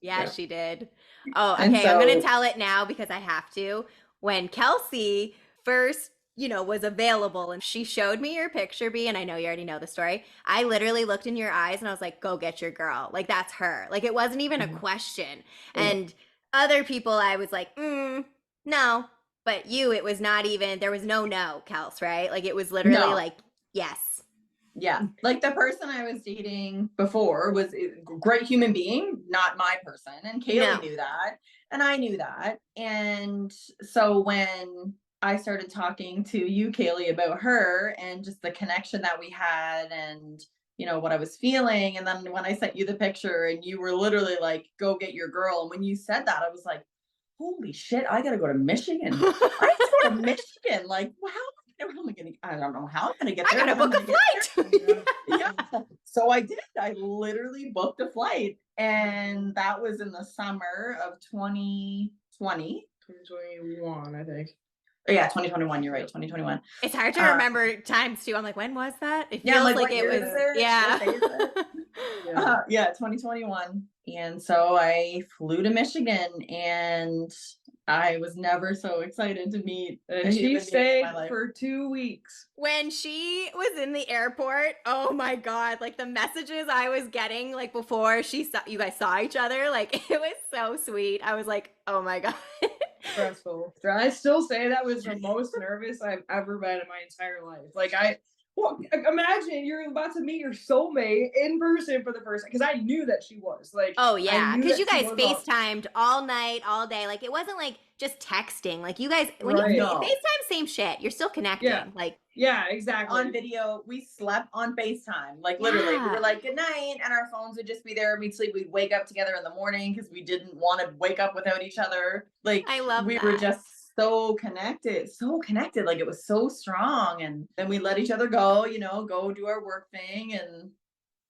Yeah, she did. Oh, And okay. I'm gonna so- tell it now because I have to. When Kelsey first, was available and she showed me your picture, B, and I know you already know the story. I literally looked in your eyes and I was like, go get your girl. Like, that's her. Like, it wasn't even a question. And other people, I was like, no. But you, it was not even, there was no, Kels, right? Like, it was literally like, yes. Yeah. Like the person I was dating before was a great human being, not my person. And Kaylee knew that. And I knew that. And so when I started talking to you, Kaylee, about her and just the connection that we had and, what I was feeling. And then when I sent you the picture and you were literally like, go get your girl. And when you said that, I was like, holy shit, I got to go to Michigan. I have to go to Michigan. Like, wow. I don't know how I'm going to get there. I gotta book a flight. Yeah. So I did. I literally booked a flight. And that was in the summer of 2020. 2021, I think. Yeah, 2021. You're right. 2021. It's hard to remember times too. I'm like, when was that? It feels like it was. Yeah. 2021. And so I flew to Michigan, and I was never so excited to meet. And she stayed for 2 weeks. When she was in the airport, oh my god! Like the messages I was getting, like before you guys saw each other, like it was so sweet. I was like, oh my god. Stressful. I still say that was the most nervous I've ever been in my entire life. Like imagine you're about to meet your soulmate in person for the first time, because I knew that she was like. Oh yeah, because you guys FaceTimed all night, all day. Like it wasn't like just texting. Like you guys, when you FaceTime, same shit. You're still connecting. Yeah. Like yeah, exactly. On video, we slept on FaceTime. Like literally, we were like good night, and our phones would just be there. We'd sleep. We'd wake up together in the morning because we didn't want to wake up without each other. Like I love we were just so connected. Like it was so strong. And then we let each other go, go do our work thing and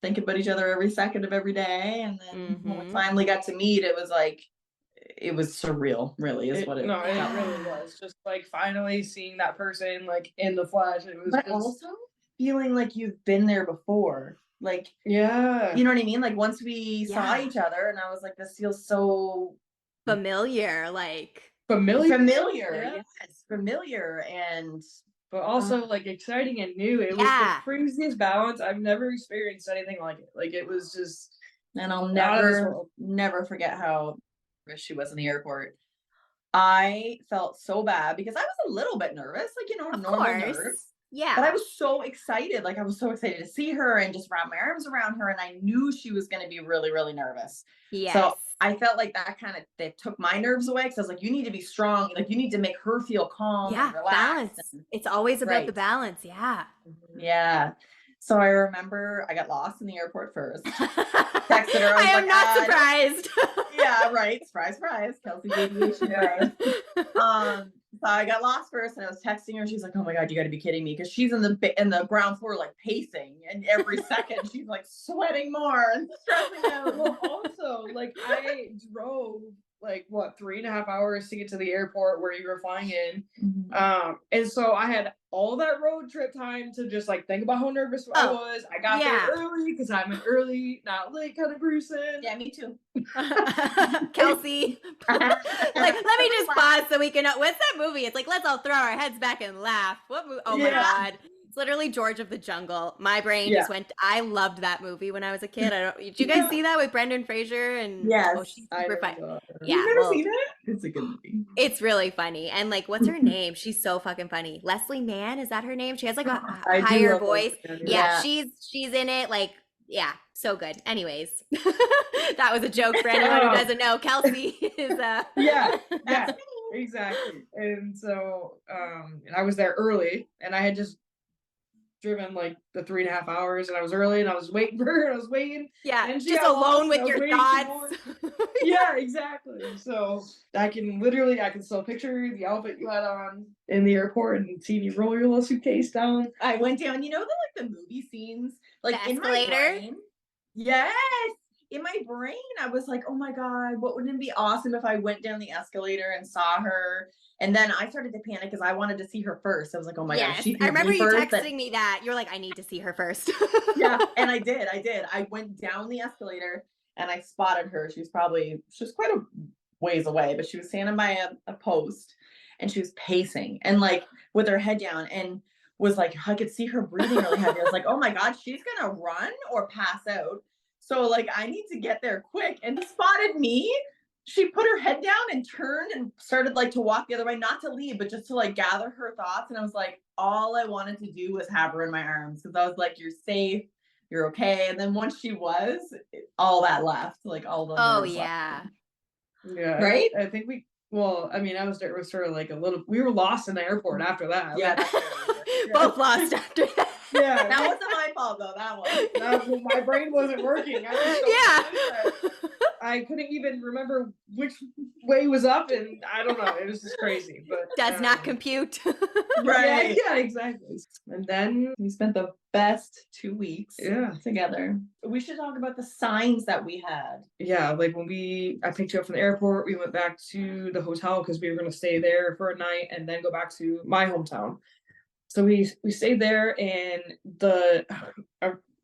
think about each other every second of every day. And then when we finally got to meet, it was like, it was surreal, really, is what it No, it really was. Just like finally seeing that person like in the flesh. It was but also feeling like you've been there before. Like, yeah. You know what I mean? Like once we saw each other, and I was like, this feels so familiar, like familiar. Yes, familiar. And but also like exciting and new. It was the craziest balance. I've never experienced anything like it. Like it was just, and I'll never forget how she was in the airport. I felt so bad because I was a little bit nervous, like, normal nerves. Yeah. But I was so excited. Like I was so excited to see her and just wrap my arms around her. And I knew she was going to be really, really nervous. Yes. So I felt like that took my nerves away. Cause I was like, you need to be strong. Like you need to make her feel calm and relaxed. Balance. It's always about the balance. Yeah. Yeah. So I remember I got lost in the airport first. Texted her. I am not surprised. Yeah, right. Surprise, surprise. Kelsey's aviation bride. So I got lost first, and I was texting her. She's like, "Oh my god, you got to be kidding me!" Because she's in the ground floor, like pacing, and every second she's like sweating more and stressing out. Well, also, like I drove like 3.5 hours to get to the airport where you were flying in. Mm-hmm. And so I had all that road trip time to just like think about how nervous I was. I got there early because I'm an early, not late kind of person. Yeah, me too. Kelsey, like, let me just pause so we can. What's that movie? It's like, let's all throw our heads back and laugh. What movie? Oh my God. It's literally George of the Jungle. My brain just went. I loved that movie when I was a kid. Did you guys see that with Brendan Fraser? And yes, she's super funny. Yeah, you've never seen it? It's a good movie. It's really funny. And like, what's her name? She's so fucking funny. Leslie Mann, is that her name? She has like a higher voice. Yeah, she's in it. Like, yeah, so good. Anyways, that was a joke for anyone who doesn't know. Kelsey is yeah, exactly. And so I was there early, and I had just driven like the 3.5 hours, and I was early, and I was waiting for her. I was waiting. Yeah, and just alone with your thoughts. Yeah, exactly. So I can still picture the outfit you had on in the airport and see you roll your little suitcase down. I went down, the movie scenes, like the escalator. In my brain. Yes. In my brain, I was like, oh my God, wouldn't it be awesome if I went down the escalator and saw her? And then I started to panic because I wanted to see her first. I was like, oh my God, she I remember you texting me that. You're like, I need to see her first. Yeah, and I did. I went down the escalator and I spotted her. She was quite a ways away, but she was standing by a post, and she was pacing and like with her head down, and was like, I could see her breathing really heavy. I was like, oh my God, she's gonna run or pass out. So like, I need to get there quick. And spotted me. She put her head down and turned and started like to walk the other way, not to leave, but just to like gather her thoughts. And I was like, all I wanted to do was have her in my arms, because I was like, you're safe, you're okay. And then once she was, all that left, like all the nerves left. Yeah, right. I think I was there. It was sort of like we were lost in the airport after that. Yeah, both lost after that. Yeah, that wasn't my fault though. That one. My brain wasn't working. I couldn't even remember which way was up, and I don't know. It was just crazy, but does not compute. Right? Yeah, exactly. And then we spent the best 2 weeks together. We should talk about the signs that we had. Yeah, like when I picked you up from the airport, we went back to the hotel because we were going to stay there for a night and then go back to my hometown. So we stayed there, and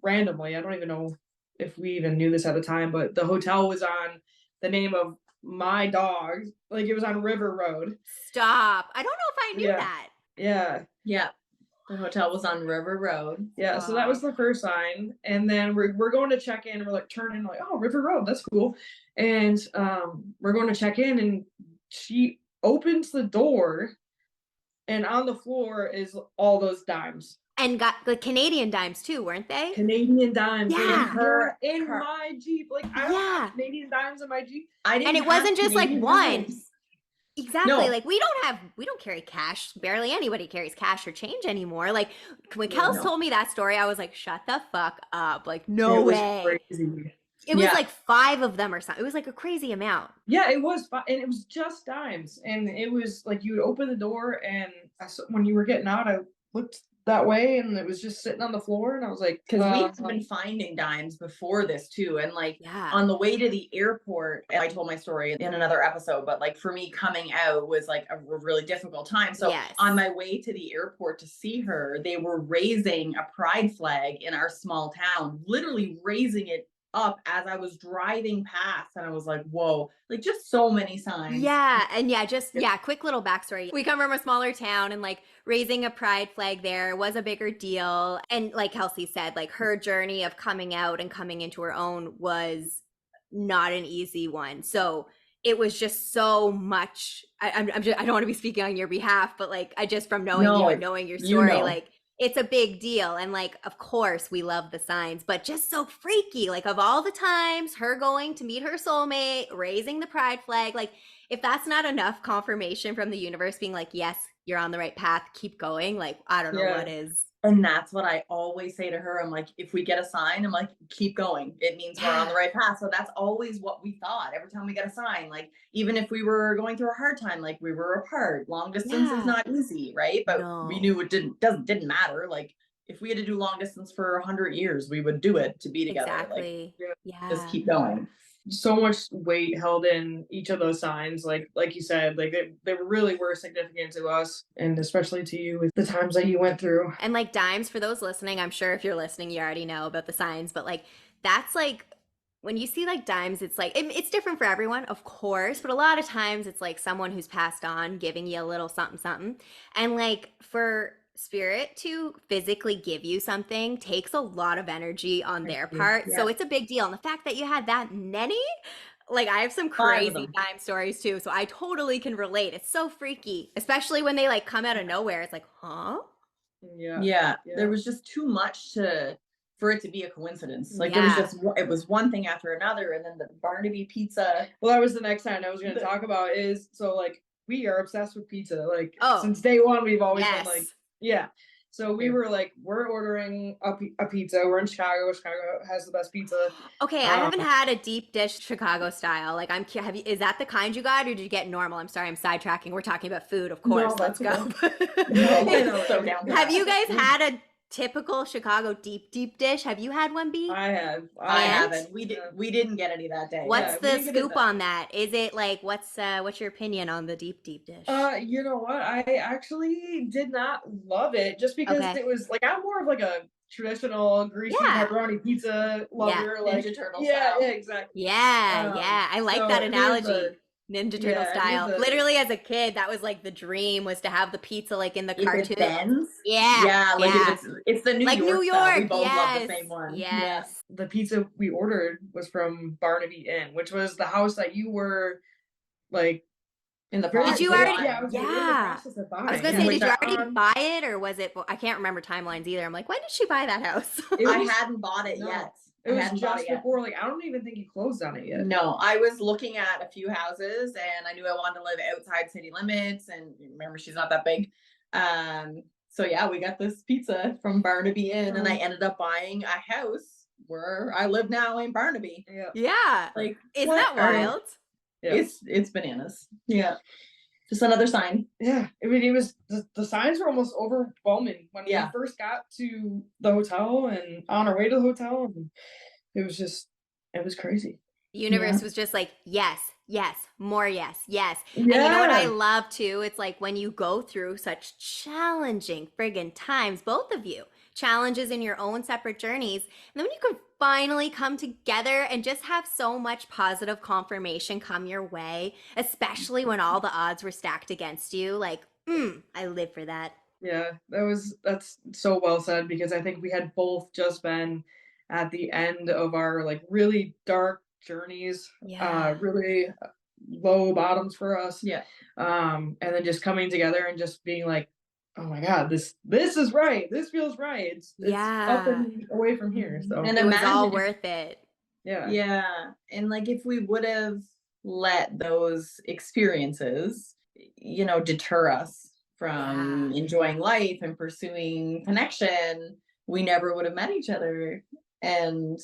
randomly, I don't even know if we even knew this at the time, but the hotel was on the name of my dog. Like, it was on River Road. Stop. I don't know if I knew that. Yeah. The hotel was on River Road. Yeah. So that was the first sign. And then we're going to check in. We're like turning like, oh, River Road. That's cool. And we're going to check in, and she opens the door, and on the floor is all those dimes. And got the Canadian dimes too, weren't they? Canadian dimes. Yeah. In my Jeep. Like, I don't have Canadian dimes in my Jeep. And it wasn't just Canadian like one. Dimes. Exactly. No. Like, we don't carry cash. Barely anybody carries cash or change anymore. Like, when Kels told me that story, I was like, shut the fuck up. Like, no way. Crazy. It was like 5 of them or something. It was like a crazy amount. Yeah, it was. And it was just dimes. And it was like, you would open the door, and when you were getting out, I looked that way, and it was just sitting on the floor, and I was like, because we've been finding dimes before this too, and like on the way to the airport, and I told my story in another episode, but like for me, coming out was like a really difficult time. So on my way to the airport to see her, they were raising a pride flag in our small town, literally raising it up as I was driving past, and I was like, whoa, like just so many signs. Quick little backstory. We come from a smaller town, and like raising a pride flag there was a bigger deal. And like Kelsey said, like her journey of coming out and coming into her own was not an easy one. So it was just so much. I don't want to be speaking on your behalf, but like I just from knowing you and knowing your story, like it's a big deal. And like, of course we love the signs, but just so freaky. Like, of all the times, her going to meet her soulmate, raising the pride flag, like if that's not enough confirmation from the universe being like, yes, you're on the right path, keep going. Like, I don't know what is. And that's what I always say to her. I'm like, if we get a sign, I'm like, keep going. It means we're on the right path. So that's always what we thought every time we get a sign. Like, even if we were going through a hard time, like we were apart, long distance is not easy, right? But we knew it didn't matter. Like, if we had to do long distance for 100 years, we would do it to be together. Exactly. Like, just keep going. so much weight held in each of those signs. Like you said, like they really were significant to us, and especially to you with the times that you went through. And like dimes, for those listening, I'm sure if you're listening, you already know about the signs, but like that's like when you see like dimes, it's like it's different for everyone, of course, but a lot of times it's like someone who's passed on giving you a little something something. And like for spirit to physically give you something takes a lot of energy on their part. Yeah. So it's a big deal. And the fact that you had that many, like I have some 5 of crazy them. dime stories too, so I totally can relate. It's so freaky, especially when they like come out of nowhere. It's like, huh? Yeah. There was just too much for it to be a coincidence. Like there was Yeah. just it was one thing after another, and then the Barnaby pizza. Well, that was the next sign I was going to talk about. Is so like we are obsessed with pizza. Like Oh. since day one, we've always Yes. been like, yeah. So we were like, we're ordering a pizza. We're in Chicago. Chicago has the best pizza. Okay, I haven't had a deep dish Chicago style. Like I'm is that the kind you got, or did you get normal? I'm sorry, I'm sidetracking. We're talking about food, of course. No, Let's go. No, so down. Have you guys had a typical Chicago deep dish? Have you had one, B? I have. I And? haven't. We didn't get any that day. What's Yeah, we the didn't get it scoop that- on that? Is it like what's your opinion on the deep dish? You know what? I actually did not love it just because Okay. it was like I'm more of like a traditional greasy Yeah. pepperoni pizza lover. Like Ninja Turtle yeah, style. exactly. Yeah, I like so that here's analogy. the- Ninja Turtle yeah, here's style. the- Literally, as a kid, that was like the dream, was to have the pizza like in the If cartoon. it bends. Yeah. Yeah, like yeah. if it's the New Like York New style. We York, both love the yes. same one. Yes. The pizza we ordered was from Barnaby Inn, which was the house that you were like In the Did process you of already? buying. Yeah, I was like, in the Yeah. process of buying. I was gonna yeah. say, Which did you I- already buy it, or was it? I can't remember timelines either. I'm like, when did she buy that house? It I was- hadn't bought it no. yet. It I was hadn't bought just it yet. before, like I don't even think you closed on it yet. No, I was looking at a few houses, and I knew I wanted to live outside city limits. And remember, she's not that big. So yeah, we got this pizza from Barnaby Inn, and I ended up buying a house where I live now in Barnaby. Yeah. Yeah. Like, Isn't what that are- wild? Yeah. It's bananas. Yeah, just another sign. Yeah, I mean, it was the signs were almost overwhelming when we Yeah. first got to the hotel and on our way to the hotel, and it was crazy. The universe was just like, yes, more yes. Yeah. And you know what I love too? It's like when you go through such challenging friggin' times, both of you, challenges in your own separate journeys, and then when you can finally come together and just have so much positive confirmation come your way, especially when all the odds were stacked against you, like, I live for that. Yeah, that's so well said, because I think we had both just been at the end of our like really dark journeys, Yeah. really low bottoms for us. Yeah. And then just coming together and just being like, oh my God, this is right. This feels right. It's up Yeah. and away from here. So And It was all imagine- worth it. Yeah. And like if we would have let those experiences, deter us from enjoying life and pursuing connection, we never would have met each other. And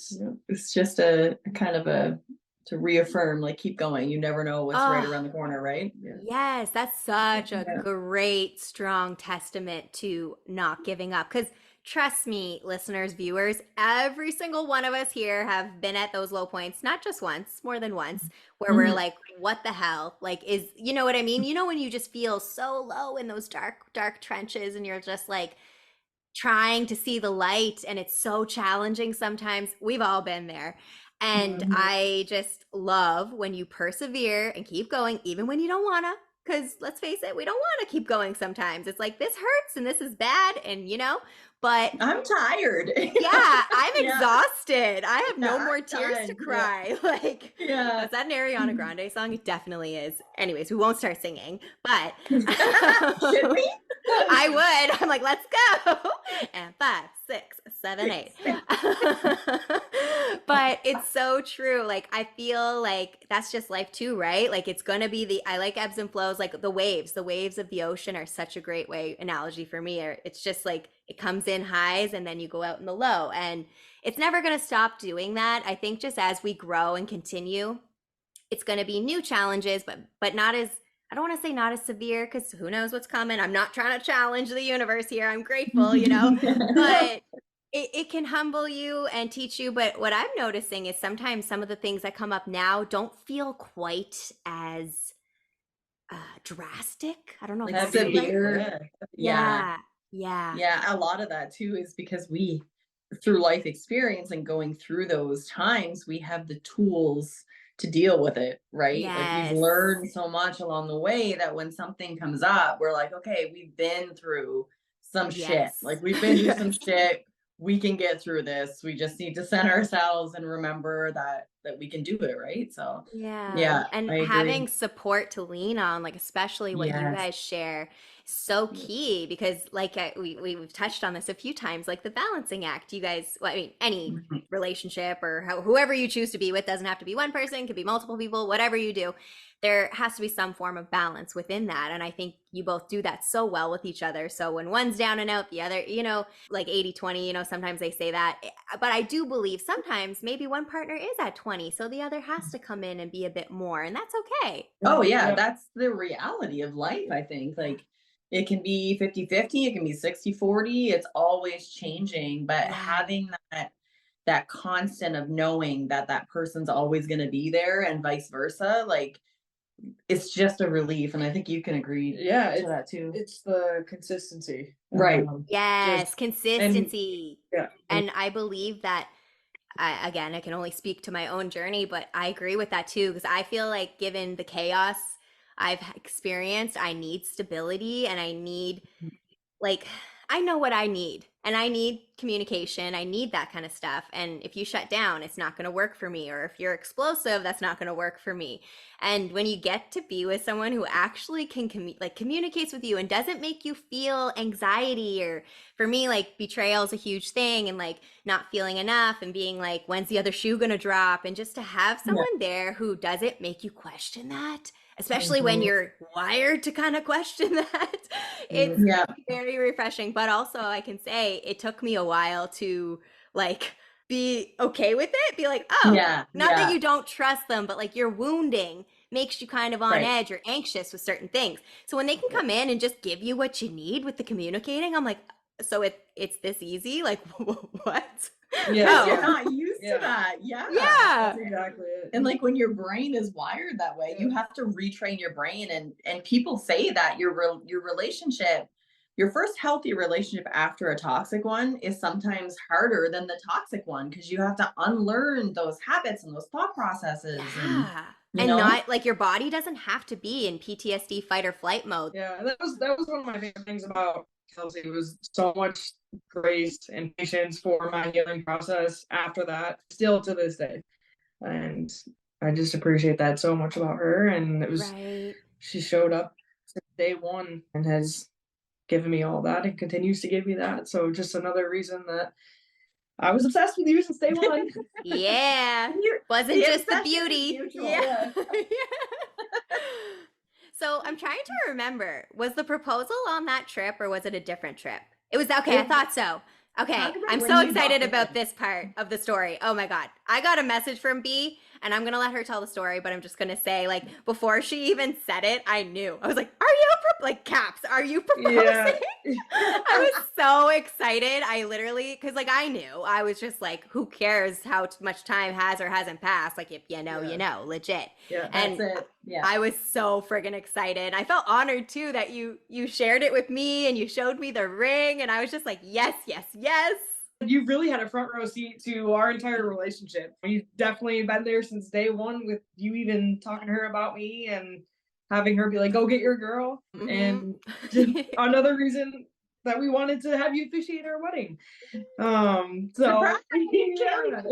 it's just a kind of to reaffirm, like, keep going. You never know what's right around the corner, right? Yes, that's such a great, strong testament to not giving up. Because trust me, listeners, viewers, every single one of us here have been at those low points, not just once, more than once, where we're like, what the hell? Like, you know what I mean? You know, when you just feel so low in those dark trenches and you're just like trying to see the light and it's so challenging sometimes. We've all been there. And I just love when you persevere and keep going, even when you don't wanna, because let's face it, we don't want to keep going sometimes. It's like, this hurts and this is bad, and but I'm tired. yeah, I'm exhausted. I have no more tears to done. cry. Like, Yeah. is that an Ariana Grande song? It definitely is. Anyways, we won't start singing, but Should we? I would. I'm like, let's go. And 5, 6, 7, 8. But it's so true. Like, I feel like that's just life too, right? Like, it's going to be I like ebbs and flows, like the waves of the ocean are such a great analogy for me. It's just like, it comes in highs and then you go out in the low, and it's never going to stop doing that. I think just as we grow and continue, it's going to be new challenges, but not as, I don't want to say not as severe, because who knows what's coming. I'm not trying to challenge the universe here. I'm grateful, but it can humble you and teach you, but what I'm noticing is sometimes some of the things that come up now don't feel quite as drastic. I don't know if Like that's the right word. severe. Yeah. Yeah, yeah, Yeah. A lot of that too is because we, through life experience and going through those times, we have the tools to deal with it, right? Like we've yes, learned so much along the way that when something comes up, we're like, okay, we've been through some shit. yes, Like we've been through some shit. We can get through this. We just need to center ourselves and remember that we can do it, right? So yeah. yeah, And I having agree. support to lean on, like especially what you Yes. guys share, so key because like we've touched on this a few times, like the balancing act. You guys, well, I mean, any Mhm. relationship or whoever you choose to be with doesn't have to be one person, could be multiple people, whatever you do. There has to be some form of balance within that. And I think you both do that so well with each other. So when one's down and out, the other, like 80-20, sometimes they say that. But I do believe sometimes maybe one partner is at 20. So the other has to come in and be a bit more. And that's okay. Oh yeah, Yeah. that's the reality of life, I think. Like it can be 50-50, it can be 60-40, it's always changing, but Yeah. having that constant of knowing that that person's always going to be there and vice versa, like it's just a relief, and I think you can agree Yeah, to that too. it's the consistency. Right. Yes. Just and Consistency. yeah, And I believe that again, I can only speak to my own journey, but I agree with that too, because I feel like given the chaos I've experienced, I need stability and I need like I know what I need and I need communication. I need that kind of stuff. And if you shut down, it's not going to work for me. Or if you're explosive, that's not going to work for me. And when you get to be with someone who actually can communicates with you and doesn't make you feel anxiety or for me, like betrayal is a huge thing and like not feeling enough and being like, when's the other shoe going to drop? And just to have Yeah. someone there who doesn't make you question that, especially when Mhm. you're wired to kind of question that. It's Yeah. very refreshing, but also I can say it took me a while to like be okay with it, be like, oh, Yeah. not that Yeah. you don't trust them, but like your wounding makes you kind of on Right. edge or anxious with certain things. So when they can come in and just give you what you need with the communicating, I'm like, so it's this easy? Like what? Yeah. Because you're Oh, not used to Yeah. that. Yeah. yeah. That's exactly it. And like when your brain is wired that way, you have to retrain your brain. And people say that your relationship, your first healthy relationship after a toxic one is sometimes harder than the toxic one because you have to unlearn those habits and those thought processes and Yeah. you And know. not like your body doesn't have to be in PTSD fight or flight mode. Yeah, that was one of my favorite things about Kelsey was so much grace and patience for my healing process after that, still to this day. And I just appreciate that so much about her. And Right. she showed up since day one and has given me all that and continues to give me that. So just another reason that I was obsessed with you since day one. Yeah. You're, Wasn't the just the obsession is beauty. mutual. Yeah. Yeah. So I'm trying to remember, was the proposal on that trip or was it a different trip? It was okay, I It- thought so. Okay, Talk about I'm when so you excited got about there. this part of the story. Oh my God. I got a message from B and I'm gonna let her tell the story, but I'm just gonna say, like, before she even said it, I knew. I was like, are you like caps, are you proposing? Yeah. I was so excited. I literally, because like I knew, I was just like, who cares how much time has or hasn't passed? Like, if you know, you know, legit. Yeah. And That's it. Yeah. I was so friggin' excited. I felt honored too that you shared it with me and you showed me the ring, and I was just like, yes, yes, yes. You've really had a front row seat to our entire relationship. You've definitely been there since day one with you even talking to her about me and having her be like, go get your girl. And just another reason that we wanted to have you officiate our wedding. So Surprise! yeah.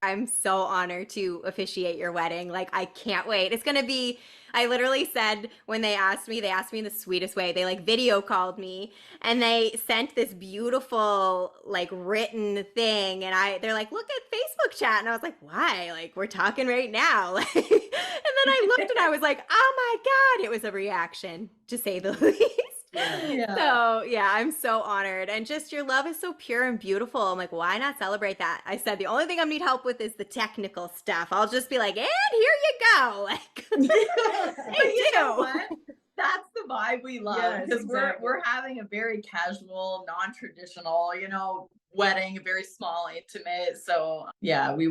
I'm so honored to officiate your wedding. Like, I can't wait. It's gonna be, I literally said when they asked me in the sweetest way. They like video called me and they sent this beautiful, like written thing. And they're like, look at Facebook chat. And I was like, why? Like, we're talking right now. and then I looked and I was like, oh my God, it was a reaction, to say the least. Yeah. So yeah, I'm so honored. And just your love is so pure and beautiful. I'm like, why not celebrate that? I said the only thing I need help with is the technical stuff. I'll just be like, and here you go. Like But you know do. what? That's the vibe vibe we love, because we're having a very casual, non-traditional, you know, wedding, very small, intimate. So yeah, we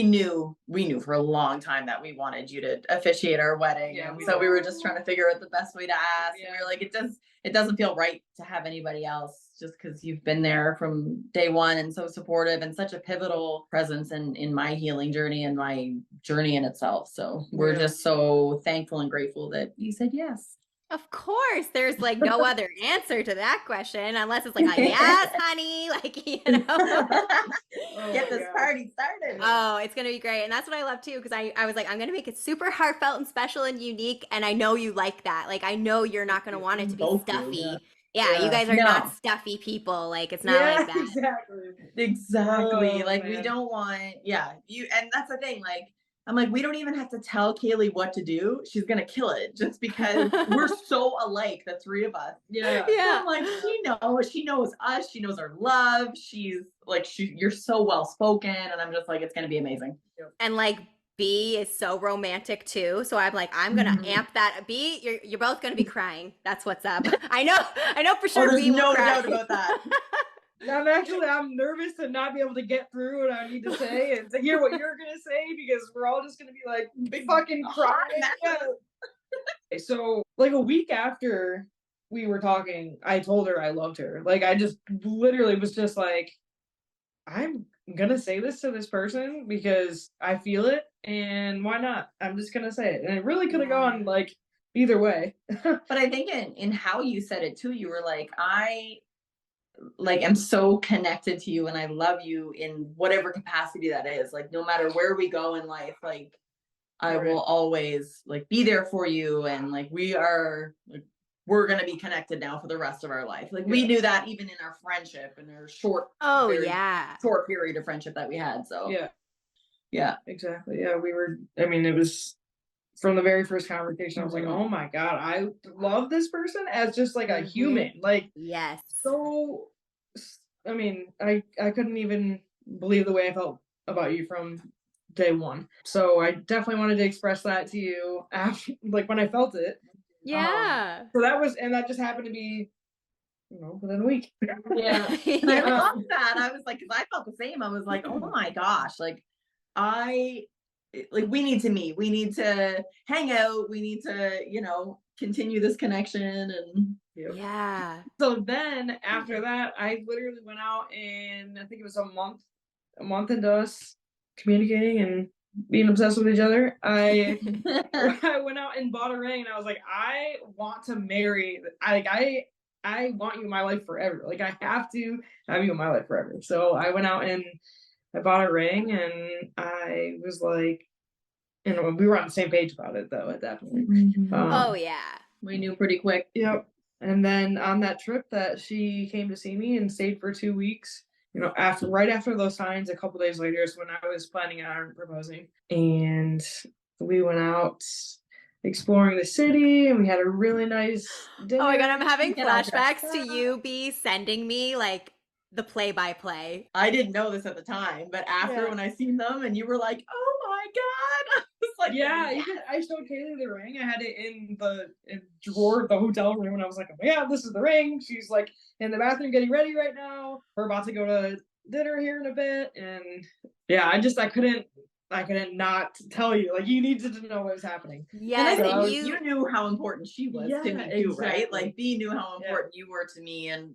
knew for a long time that we wanted you to officiate our wedding. Yeah, and so we were just trying to figure out the best way to ask. Yeah. And we were like, it doesn't feel right to have anybody else, just because you've been there from day one and so supportive and such a pivotal presence in my healing journey and my journey in itself. So we're just so thankful and grateful that you said yes. Of course, there's like no other answer to that question unless it's like a yes, honey, like, you know. Get this party started. Oh, it's gonna be great. And that's what I love too, because I was like, I'm gonna make it super heartfelt and special and unique. And I know you like that. Like, I know you're not gonna want it to be stuffy. Yeah, you guys are not stuffy people. Like, it's not like that. Exactly. Oh, like, man. we don't want, and that's the thing. Like, I'm like, we don't even have to tell Kaylee what to do. She's gonna kill it just because we're so alike, the three of us. Yeah. I'm like, she knows us, she knows our love. She's like, you're so well spoken, and I'm just like, it's gonna be amazing. And like, B is so romantic too. So I'm like, I'm gonna amp that. B, you're both gonna be crying. That's what's up. I know for sure. There's B will no cry. doubt about that. I'm nervous to not be able to get through what I need to say and to hear what you're gonna say, because we're all just gonna be like fucking crying. So like a week after we were talking, I told her I loved her. Like, I just literally was just like, I'm gonna say this to this person because I feel it, and why not? I'm just gonna say it. And it really could have gone like either way. But I think in how you said it too, you were like, I'm so connected to you and I love you in whatever capacity that is. Like, no matter where we go in life, like, I will always like be there for you. And like, we're going to be connected now for the rest of our life. Like, we knew that even in our friendship and our short period of friendship that we had. So yeah, exactly. Yeah. It was from the very first conversation, I was like, oh my God, I love this person as just like a human. Like, yes. So, I couldn't even believe the way I felt about you from day one. So I definitely wanted to express that to you after, like, when I felt it. Yeah. So that just happened to be, within a week. Yeah. And I love that. I was like, because I felt the same. I was like, oh my gosh, like, we need to meet. We need to hang out. We need to, continue this connection. And yeah. So then after that, I literally went out, and I think it was a month into us communicating and being obsessed with each other. I went out and bought a ring, and I was like, I want to marry. I want you in my life forever. Like, I have to have you in my life forever. So I went out and I bought a ring, and I was like, we were on the same page about it though at that point. Oh yeah. We knew pretty quick. Yep. And then on that trip that she came to see me and stayed for 2 weeks, right after those signs, a couple days later is when I was planning on proposing. And we went out exploring the city, and we had a really nice dinner. Oh my God, I'm having flashbacks to you sending me like the play-by-play. I didn't know this at the time, but after when I seen them and you were like, oh my God. I was like, I showed Kaylee the ring. I had it in the drawer of the hotel room, and I was like, oh yeah, this is the ring. She's like in the bathroom getting ready right now. We're about to go to dinner here in a bit. And yeah, I couldn't not tell you. Like, you needed to know what was happening. Yeah, and I think you knew how important she was to me too, right? Like, B knew how important you were to me, and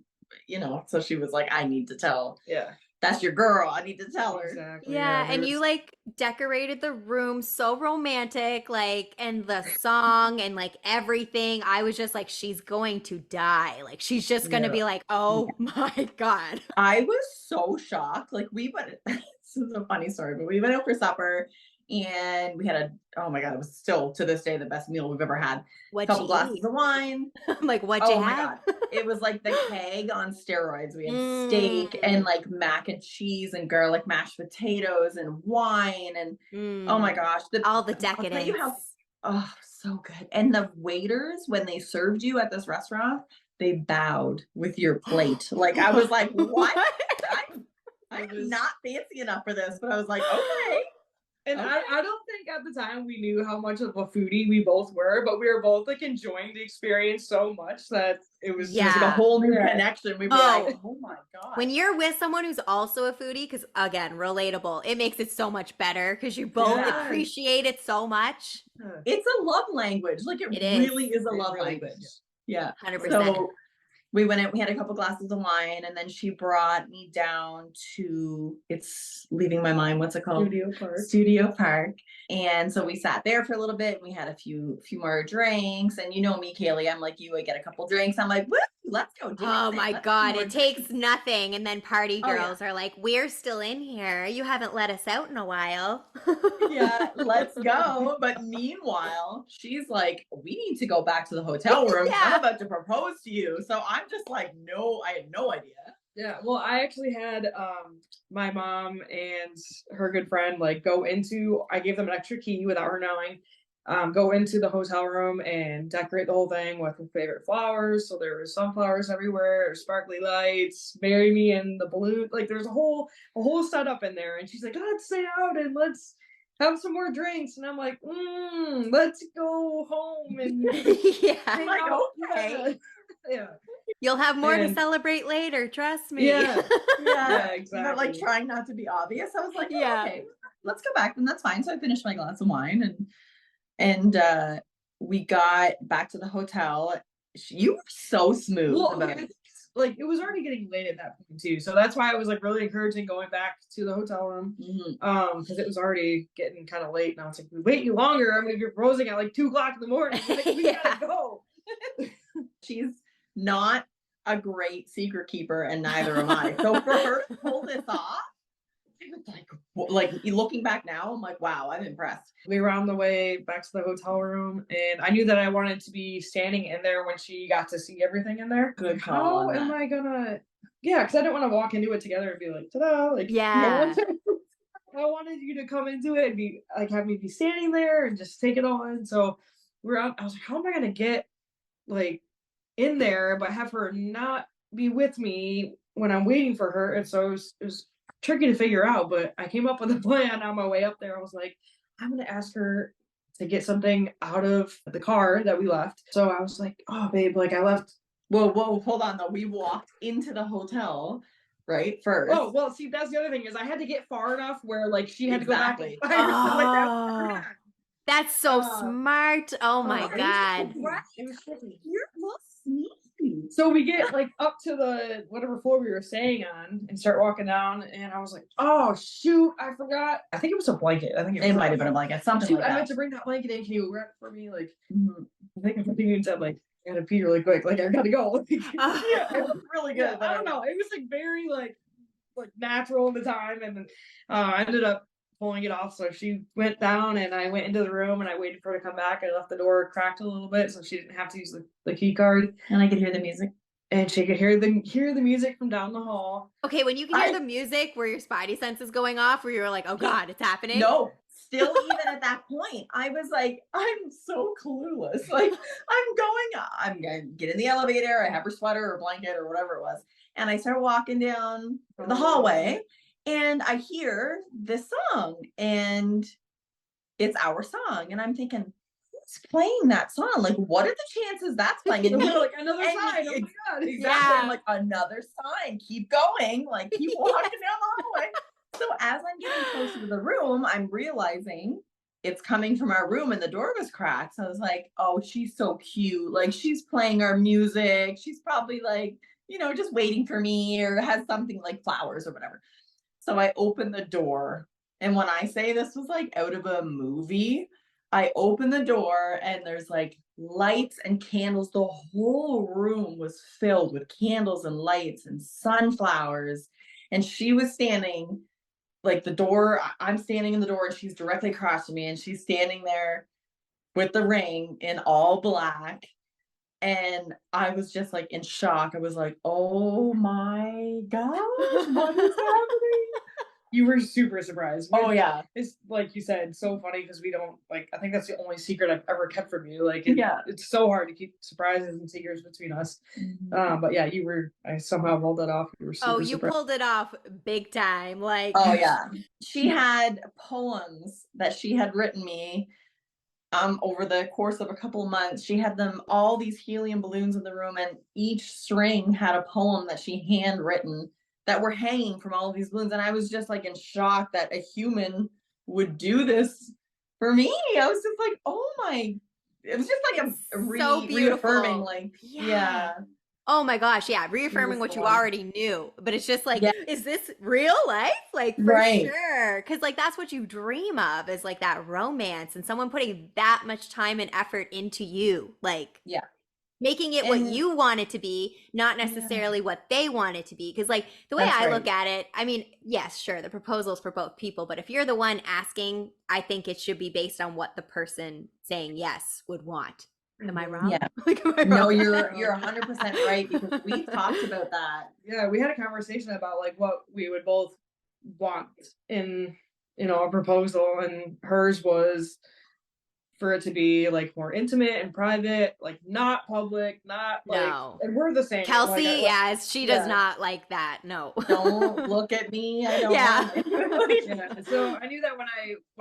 so she was like, I need to tell. Yeah. That's your girl. I need to tell her. Exactly. Yeah, and you like decorated the room so romantic, like, and the song and like everything. I was just like, she's going to die. Like, she's just gonna be like, oh my God. I was so shocked. Like, this is a funny story, but we went out for supper, and we had oh my God, it was still to this day the best meal we've ever had. A couple glasses of wine. I'm like, what'd you have? God. It was like the keg on steroids. We had steak and like mac and cheese and garlic mashed potatoes and wine and oh my gosh, all the decadence. So good. And the waiters, when they served you at this restaurant, they bowed with your plate. Like, I was like, what? I'm not fancy enough for this, but I was like, okay. And I don't think at the time we knew how much of a foodie we both were, but we were both like enjoying the experience so much that it was It was like a whole new connection. We were like, Oh. oh my God. When you're with someone who's also a foodie, because again, relatable, it makes it so much better because you both appreciate it so much. It's a love language. Like it really is a love language. Yeah. 100%. So we went in, we had a couple glasses of wine, and then she brought me down to, it's leaving my mind, what's it called? Studio Park. And so we sat there for a little bit. We had a few more drinks. And you know me, Kaylee, I'm like you, I get a couple drinks. I'm like, woo, let's go dancing. Oh my God, it takes nothing. And then party girls are like, we're still in here. You haven't let us out in a while. Yeah, let's go. But meanwhile, she's like, we need to go back to the hotel room. I'm about to propose to you. So I'm just like, no, I had no idea. Yeah, well, I actually had my mom and her good friend like go into, I gave them an extra key without her knowing, go into the hotel room and decorate the whole thing with her favorite flowers. So there were sunflowers everywhere, sparkly lights, marry me in the balloon. Like there's a whole setup in there. And she's like, let's stay out and let's have some more drinks. And I'm like, let's go home and I'm like, okay. Yeah. You'll have more to celebrate later, trust me. Yeah, exactly. But like trying not to be obvious. I was like, okay, let's go back. Then that's fine. So I finished my glass of wine and we got back to the hotel. You were so smooth about it. Like it was already getting late at that point too, so that's why I was like really encouraging going back to the hotel room, because it was already getting kind of late, and I was like, we wait any longer, I'm gonna be proposing at like 2:00 in the morning. Like, we gotta go. She's not a great secret keeper, and neither am I. So for her to pull this off, it was like looking back now, I'm like, wow, I'm impressed. We were on the way back to the hotel room, and I knew that I wanted to be standing in there when she got to see everything in there. Good call. How am I gonna? Yeah, because I didn't want to walk into it together and be like, ta-da! Like, yeah. I wanted you to come into it and be like, have me be standing there and just take it all in. So we're out. I was like, how am I gonna get like in there, but have her not be with me when I'm waiting for her? And so it was tricky to figure out, but I came up with a plan on my way up there. I was like, I'm gonna ask her to get something out of the car that we left. So I was like, oh babe, like I left. Whoa, hold on though. We walked into the hotel, right? First. Oh, well, see, that's the other thing is I had to get far enough where like she had to go back. That's so smart. Oh my God. You're a little sneaky. So we get like up to the whatever floor we were staying on and start walking down, and I was like, oh shoot, I forgot. I think it was a blanket. I think it might have been a blanket. Something like that. I meant to bring that blanket in. Can you grab it for me? Like, I think I'm thinking said like, I gotta pee really quick. Like I gotta go. Yeah, it was really good. I don't know. It was like very like natural at the time, and then I ended up pulling it off. So she went down, and I went into the room, and I waited for her to come back. I left the door cracked a little bit, so she didn't have to use the key card. And I could hear the music. And she could hear the music from down the hall. Okay, when you can hear the music, were your spidey senses going off? Where you were like, oh God, it's happening? No. Still, even at that point, I was like, I'm so clueless. Like, I'm going to get in the elevator. I have her sweater or blanket or whatever it was. And I start walking down the hallway, and I hear this song, and it's our song. And I'm thinking, who's playing that song? Like, what are the chances that's playing? And like another sign. Oh my God. Exactly. Yeah. I'm like, another sign. Keep going. Like, keep walking down the hallway. So as I'm getting closer to the room, I'm realizing it's coming from our room, and the door was cracked. So I was like, oh, she's so cute. Like, she's playing our music. She's probably like, just waiting for me, or has something like flowers or whatever. So I opened the door. And when I say this was like out of a movie, I open the door and there's like lights and candles. The whole room was filled with candles and lights and sunflowers. And she was standing like the door. I'm standing in the door, and she's directly across from me, and she's standing there with the ring in all black. And I was just like in shock. I was like, oh my gosh, what is happening? You were super surprised. Oh yeah. It's like you said, so funny because we don't like. I think that's the only secret I've ever kept from you. Like, it's so hard to keep surprises and secrets between us. But yeah, you were. I somehow pulled that off. You were super. Oh, you surprised. pulled it off big time. Like, oh yeah, she had poems that she had written me. Over the course of a couple of months, she had them all these helium balloons in the room, and each string had a poem that she handwritten that were hanging from all of these balloons. And I was just like in shock that a human would do this for me. I was just like, oh my, it was just like so reaffirming, like, yeah. Oh my gosh, yeah, reaffirming what you already knew. But it's just like, is this real life? Like, for sure. Because, like, that's what you dream of, is like that romance and someone putting that much time and effort into you. Like, making it what you want it to be, not necessarily what they want it to be. Because, like, the way I look at it, I mean, yes, sure, the proposal's for both people. But if you're the one asking, I think it should be based on what the person saying yes would want. Am I wrong? Yeah. Like, am I wrong? No, you're 100% right, because we talked about that. Yeah, we had a conversation about like what we would both want in, a proposal, and hers was for it to be like more intimate and private, like not public, not like. No. And we're the same. Kelsey, she does not like that. No. Don't look at me. I don't. Yeah. So I knew that when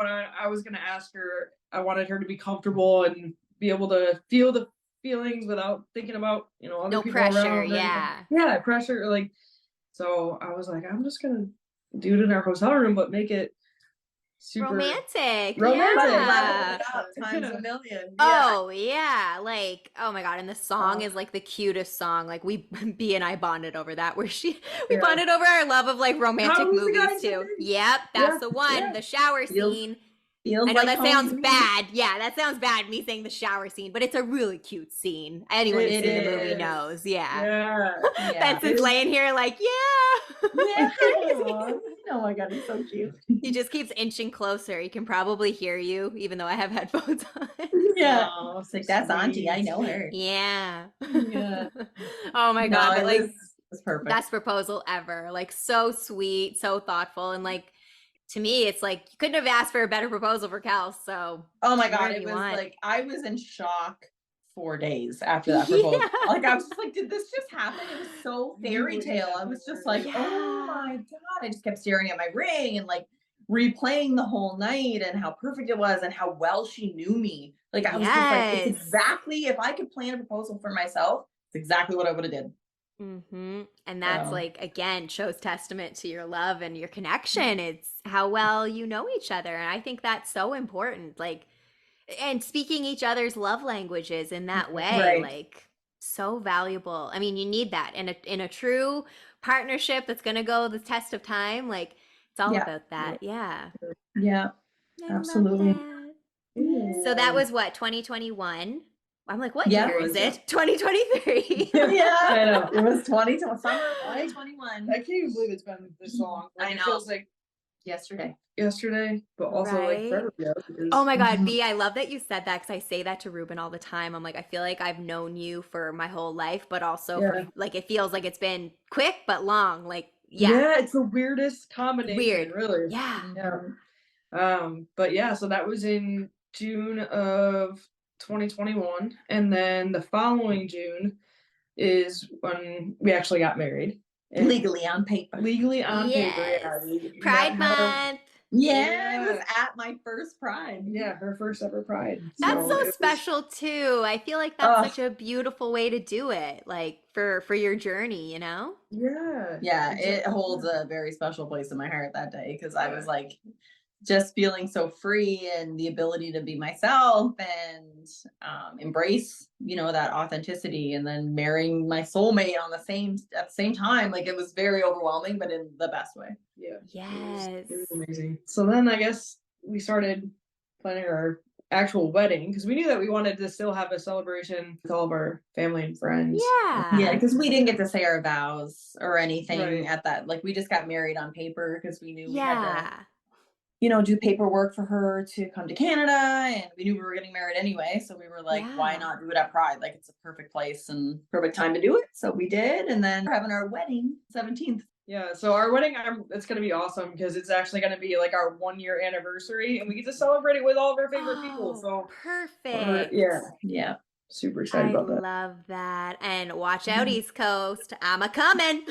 I was gonna ask her, I wanted her to be comfortable and be able to feel the feelings without thinking about, other no people pressure. around. Yeah, pressure. Like, so I was like, I'm just gonna do it in our hotel room, but make it super romantic. Yeah. Times a million. Oh yeah. Like, oh my God. And the song is like the cutest song. Like, B and I bonded over that, where we bonded over our love of like romantic movies too. Yep. That's the one. Yeah. The shower scene. I know that sounds bad. Yeah, that sounds bad, me saying the shower scene, but it's a really cute scene. Anyone who's seen the movie knows. Yeah. Benson's laying here like, oh my God, he's so cute. He just keeps inching closer. He can probably hear you, even though I have headphones on. Yeah. Oh, it's like, that's Auntie. I know her. Yeah. Oh my God. But like, it's perfect. Best proposal ever. Like, so sweet, so thoughtful, and like, to me, it's like you couldn't have asked for a better proposal for Kel. So, oh my God, it was like, I was in shock 4 days after that proposal. Like, I was just like, did this just happen? It was so fairy tale. I was just like, oh my God. I just kept staring at my ring and like replaying the whole night and how perfect it was and how well she knew me. Like, I was just like, it's exactly, if I could plan a proposal for myself, it's exactly what I would have did. And that's like, again, shows testament to your love and your connection. It's how well you know each other. And I think that's so important. Like, and speaking each other's love languages in that way, like, so valuable. I mean, you need that in a true partnership that's going to go the test of time. Like, it's all about that. Yeah. Absolutely. So that was what, 2021? I'm like, what year is it? 2023. I know. It was summer 2021. I can't even believe it's been this long. Like, I know. It feels like yesterday, but also like forever ago. Oh my God, B, I love that you said that, because I say that to Ruben all the time. I'm like, I feel like I've known you for my whole life, but also for, like, it feels like it's been quick but long. Like, it's the weirdest combination. Weird. Really. But yeah, so that was in June of 2021, and then the following June is when we actually got married. Legally on paper. Pride Month. It was at my first Pride. Yeah, her first ever Pride. That's so special too. I feel like that's such a beautiful way to do it, like for your journey, you know? Yeah, it holds a very special place in my heart that day, because I was like, just feeling so free and the ability to be myself and embrace, that authenticity, and then marrying my soulmate at the same time. Like, it was very overwhelming, but in the best way. It was amazing. So then I guess we started planning our actual wedding, because we knew that we wanted to still have a celebration with all of our family and friends. Because we didn't get to say our vows or anything at that. Like, we just got married on paper because we knew we had to do paperwork for her to come to Canada, and we knew we were getting married anyway. So we were like, why not do it at Pride? Like, it's a perfect place and perfect time to do it. So we did. And then we're having our wedding 17th. Yeah, so our wedding, it's going to be awesome because it's actually going to be like our 1 year anniversary and we get to celebrate it with all of our favorite people. So perfect. Yeah, super excited I about that. love that. And watch out, East Coast. I'm a coming.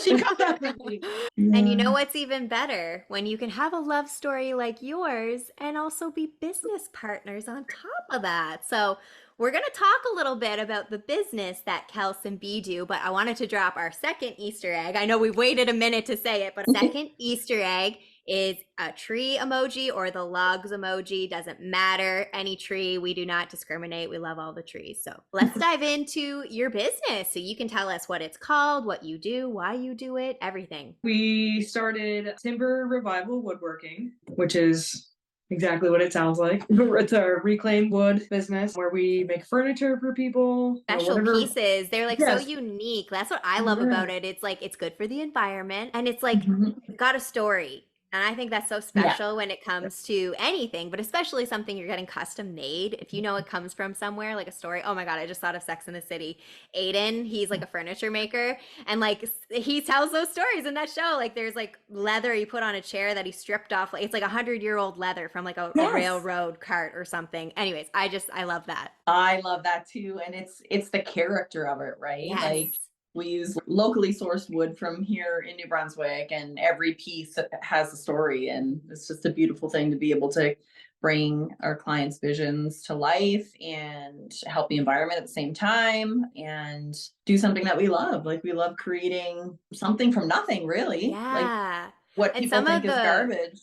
She coming. And you know what's even better? When you can have a love story like yours and also be business partners on top of that. So, we're going to talk a little bit about the business that Kels and B do, but I wanted to drop our second Easter egg. I know we waited a minute to say it, but second Easter egg is a tree emoji or the logs emoji. Doesn't matter. Any tree. We do not discriminate. We love all the trees. So let's dive into your business so you can tell us what it's called, what you do, why you do it, everything. We started Timber Revival Woodworking, which is exactly what it sounds like. It's a reclaimed wood business where we make furniture for people. Special pieces. They're like so Yes. unique. That's what I love about it. It's like it's good for the environment and it's like it's got a story. And I think that's so special when it comes to anything, but especially something you're getting custom made. If you know it comes from somewhere, like a story. Oh my God, I just thought of Sex in the City. Aiden, he's like a furniture maker. And like he tells those stories in that show. Like there's like leather he put on a chair that he stripped off. Like it's like 100-year-old leather from like a railroad cart or something. Anyways, I love that. I love that too. And it's the character of it, right? Yes. Like we use locally sourced wood from here in New Brunswick, and every piece has a story. And it's just a beautiful thing to be able to bring our clients' visions to life and help the environment at the same time and do something that we love. Like we love creating something from nothing, really. Yeah. Like what And people think is garbage.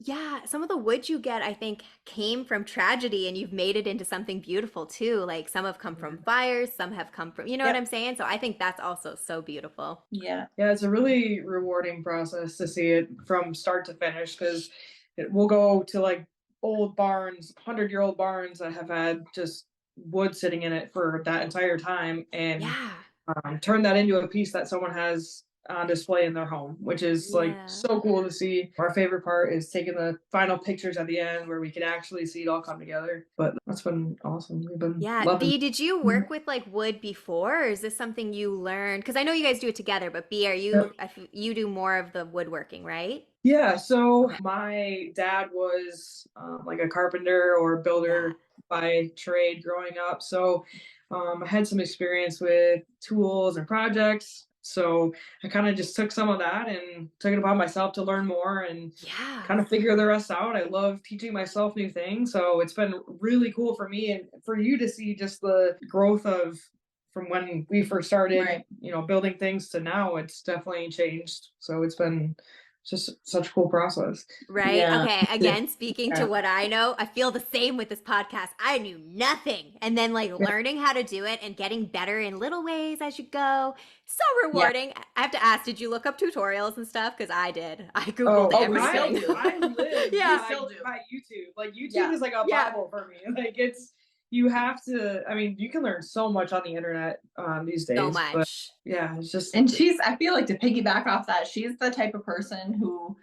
Yeah, some of the wood you get, I think, came from tragedy and you've made it into something beautiful too. Like some have come from fires, some have come from, you know what I'm saying? So I think that's also so beautiful. Yeah. Yeah, it's a really rewarding process to see it from start to finish because we'll go to like old barns, 100-year-old barns that have had just wood sitting in it for that entire time and turn that into a piece that someone has on display in their home, which is like so cool to see. Our favorite part is taking the final pictures at the end where we can actually see it all come together. But that's been awesome. We've been loving. B, did you work with like wood before, or is this something you learned? Because I know you guys do it together, but B, you do more of the woodworking, right? Yeah, so my dad was like a carpenter or builder by trade growing up. So I had some experience with tools and projects. So I kind of just took some of that and took it upon myself to learn more and kind of figure the rest out. I love teaching myself new things. So it's been really cool for me and for you to see just the growth of from when we first started, building things to now. It's definitely changed. So it's been just such a cool process. Right? Yeah. Okay. Again, speaking to what I know, I feel the same with this podcast. I knew nothing. And then like learning how to do it and getting better in little ways as you go. So rewarding. I have to ask, did you look up tutorials and stuff? Because I did. I Googled everything. I live by YouTube. Like YouTube is like a Bible for me. Like you have to, I mean, you can learn so much on the internet these days. So much. But yeah, it's just. And I feel like to piggyback off that, she's the type of person who,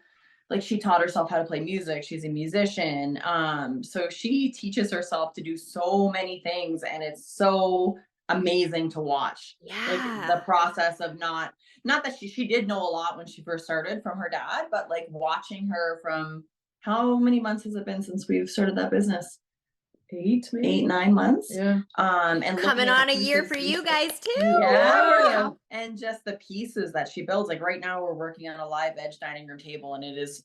like, she taught herself how to play music. She's a musician. So she teaches herself to do so many things, and it's so amazing to watch. Yeah. Like the process of not that she did know a lot when she first started from her dad, but like watching her from how many months has it been since we've started that business? 8, 9 months. Yeah. And coming on a year for you guys too. Yeah. And just the pieces that she builds. Like right now we're working on a live edge dining room table and it is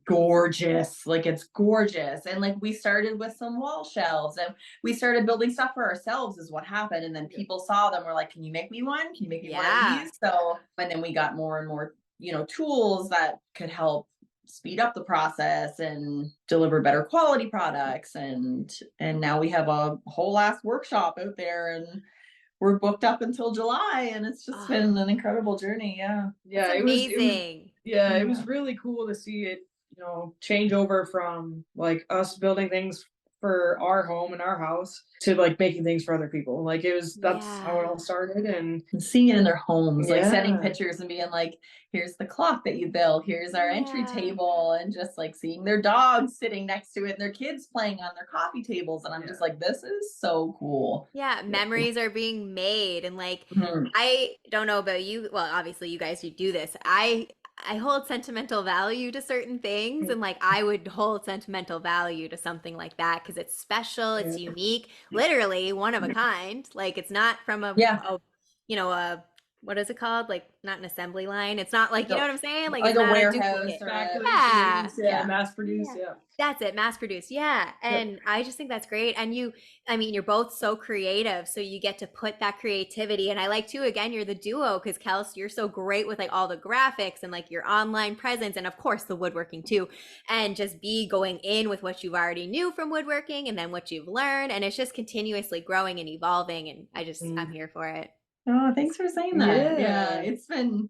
gorgeous. Like it's gorgeous. And like we started with some wall shelves and we started building stuff for ourselves is what happened. And then people saw them, were like, can you make me one? Can you make me one of these? So, and then we got more and more, tools that could help speed up the process and deliver better quality products. And now we have a whole ass workshop out there and we're booked up until July and it's just been an incredible journey. Yeah. It's amazing. It was really cool to see it, change over from like us building things for our home and our house to like making things for other people. Like that's how it all started. And seeing it in their homes, like sending Yeah. pictures and being like, here's the clock that you built, here's our entry table, and just like seeing their dogs sitting next to it and their kids playing on their coffee tables. And I'm just like, this is so cool. Yeah, memories are being made, and like Mhm. I don't know about you. Well, obviously you guys, you do this. I hold sentimental value to certain things, and like I would hold sentimental value to something like that because it's special, it's Yeah. unique, literally one of a kind. Like it's not from Yeah. a you know, a what is it called? Like not an assembly line. It's not like, you know what I'm saying? Like Like it's a not a warehouse duplicate. or Factory Yeah. produced, yeah. mass produced, Yeah. yeah. That's it, mass produced. Yeah. And I just think that's great. And I mean, you're both so creative. So you get to put that creativity. And I like too, again, you're the duo because Kelsey, you're so great with like all the graphics and like your online presence. And of course, the woodworking too. And just be going in with what you've already knew from woodworking and then what you've learned. And it's just continuously growing and evolving. And I'm here for it. Oh, thanks for saying that. Yeah. It's been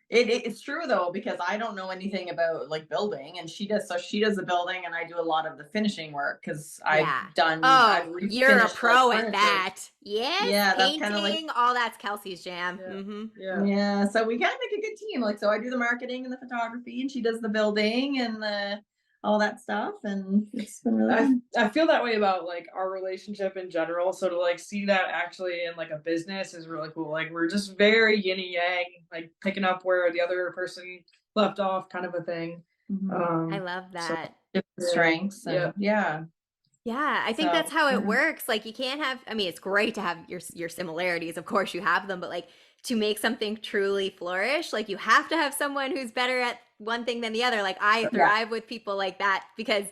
it's true though, because I don't know anything about like building, and she does. So she does the building and I do a lot of the finishing work because I've Oh, you're a refinished pro like at furniture. that. Yes, Yeah, that's kind of like painting, all that's Kelsey's jam. Yeah. Mm-hmm. yeah. So we kind of make a good team. Like, so I do the marketing and the photography, and she does the building and the all that stuff, and it's been really fun. I feel that way about like our relationship in general. So to like see that actually in like a business is really cool. Like we're just very yin and yang, like picking up where the other person left off, kind of a thing. Mhm. I love So that. Different strengths. And yeah. Yeah, I think So that's how it works. Like you can't have, I mean, it's great to have your similarities. Of course you have them, but like to make something truly flourish, like you have to have someone who's better at one thing than the other. Like I yeah. thrive with people like that because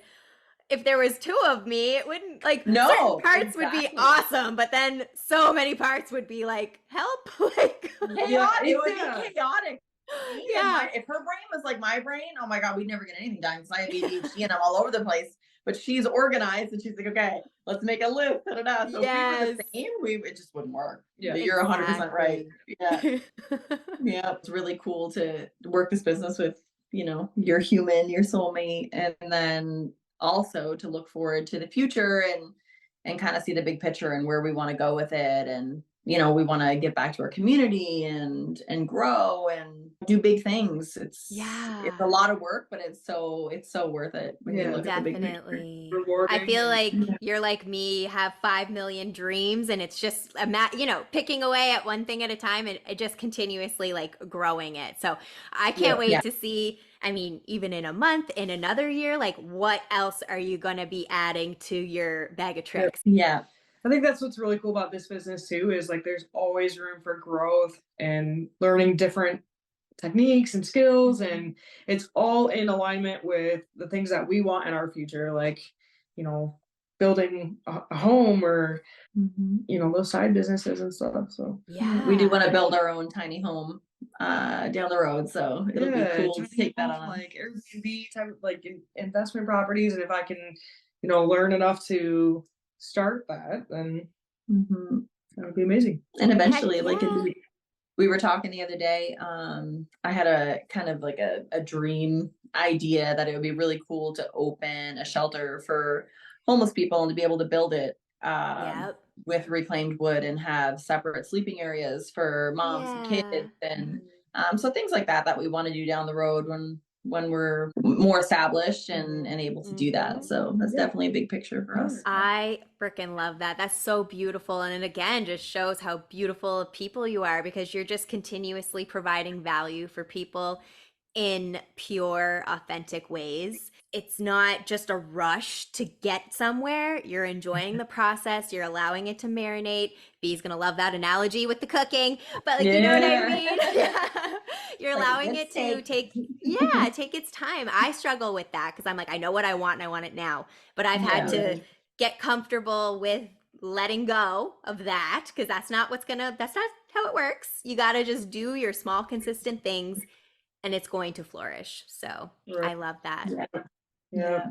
if there was two of me, it wouldn't like certain No, parts would be exactly. awesome, but then so many parts would be like, help. Like Chaotic. It would Yeah. be chaotic. yeah. If her brain was like my brain, oh my god, we'd never get anything done because I have ADHD and I'm all over the place. But she's organized and she's like, okay, let's make a list. Da, da, da. So if we were the same, it just wouldn't work. Yeah. But you're 100% right. Yeah. Exactly. Yeah. It's really cool to work this business with, your human, your soulmate, and then also to look forward to the future and kind of see the big picture and where we want to go with it. And we want to give back to our community and grow and do big things. It's a lot of work, but it's so worth it when you look at the big picture. Definitely. Rewarding I feel like Yeah. you're like me, have 5 million dreams, and it's just picking away at one thing at a time and it just continuously like growing it. So I can't wait to see, I mean, even in a month, in another year, like what else are you going to be adding to your bag of tricks? Yeah. I think that's what's really cool about this business too, is like there's always room for growth and learning different techniques and skills, and it's all in alignment with the things that we want in our future, like building a home or those side businesses and stuff. So we do want to build our own tiny home down the road, so it'll be cool to take that on, like Airbnb type of like investment properties. And if I can learn enough to start that, then that would be amazing. And eventually, like we were talking the other day, I had a kind of like a dream idea that it would be really cool to open a shelter for homeless people and to be able to build it with reclaimed wood and have separate sleeping areas for moms and kids, and so things like that we want to do down the road when we're more established and able to do that. So that's definitely a big picture for us. I freaking love that. That's so beautiful. And it again just shows how beautiful of people you are because you're just continuously providing value for people in pure, authentic ways. It's not just a rush to get somewhere. You're enjoying the process. You're allowing it to marinate. Bee's going to love that analogy with the cooking, but like, you know what I mean? You're allowing it to take its time. I struggle with that because I'm like, I know what I want and I want it now, but I've had to get comfortable with letting go of that because that's not how it works. You got to just do your small, consistent things and it's going to flourish. So I love that. Yeah.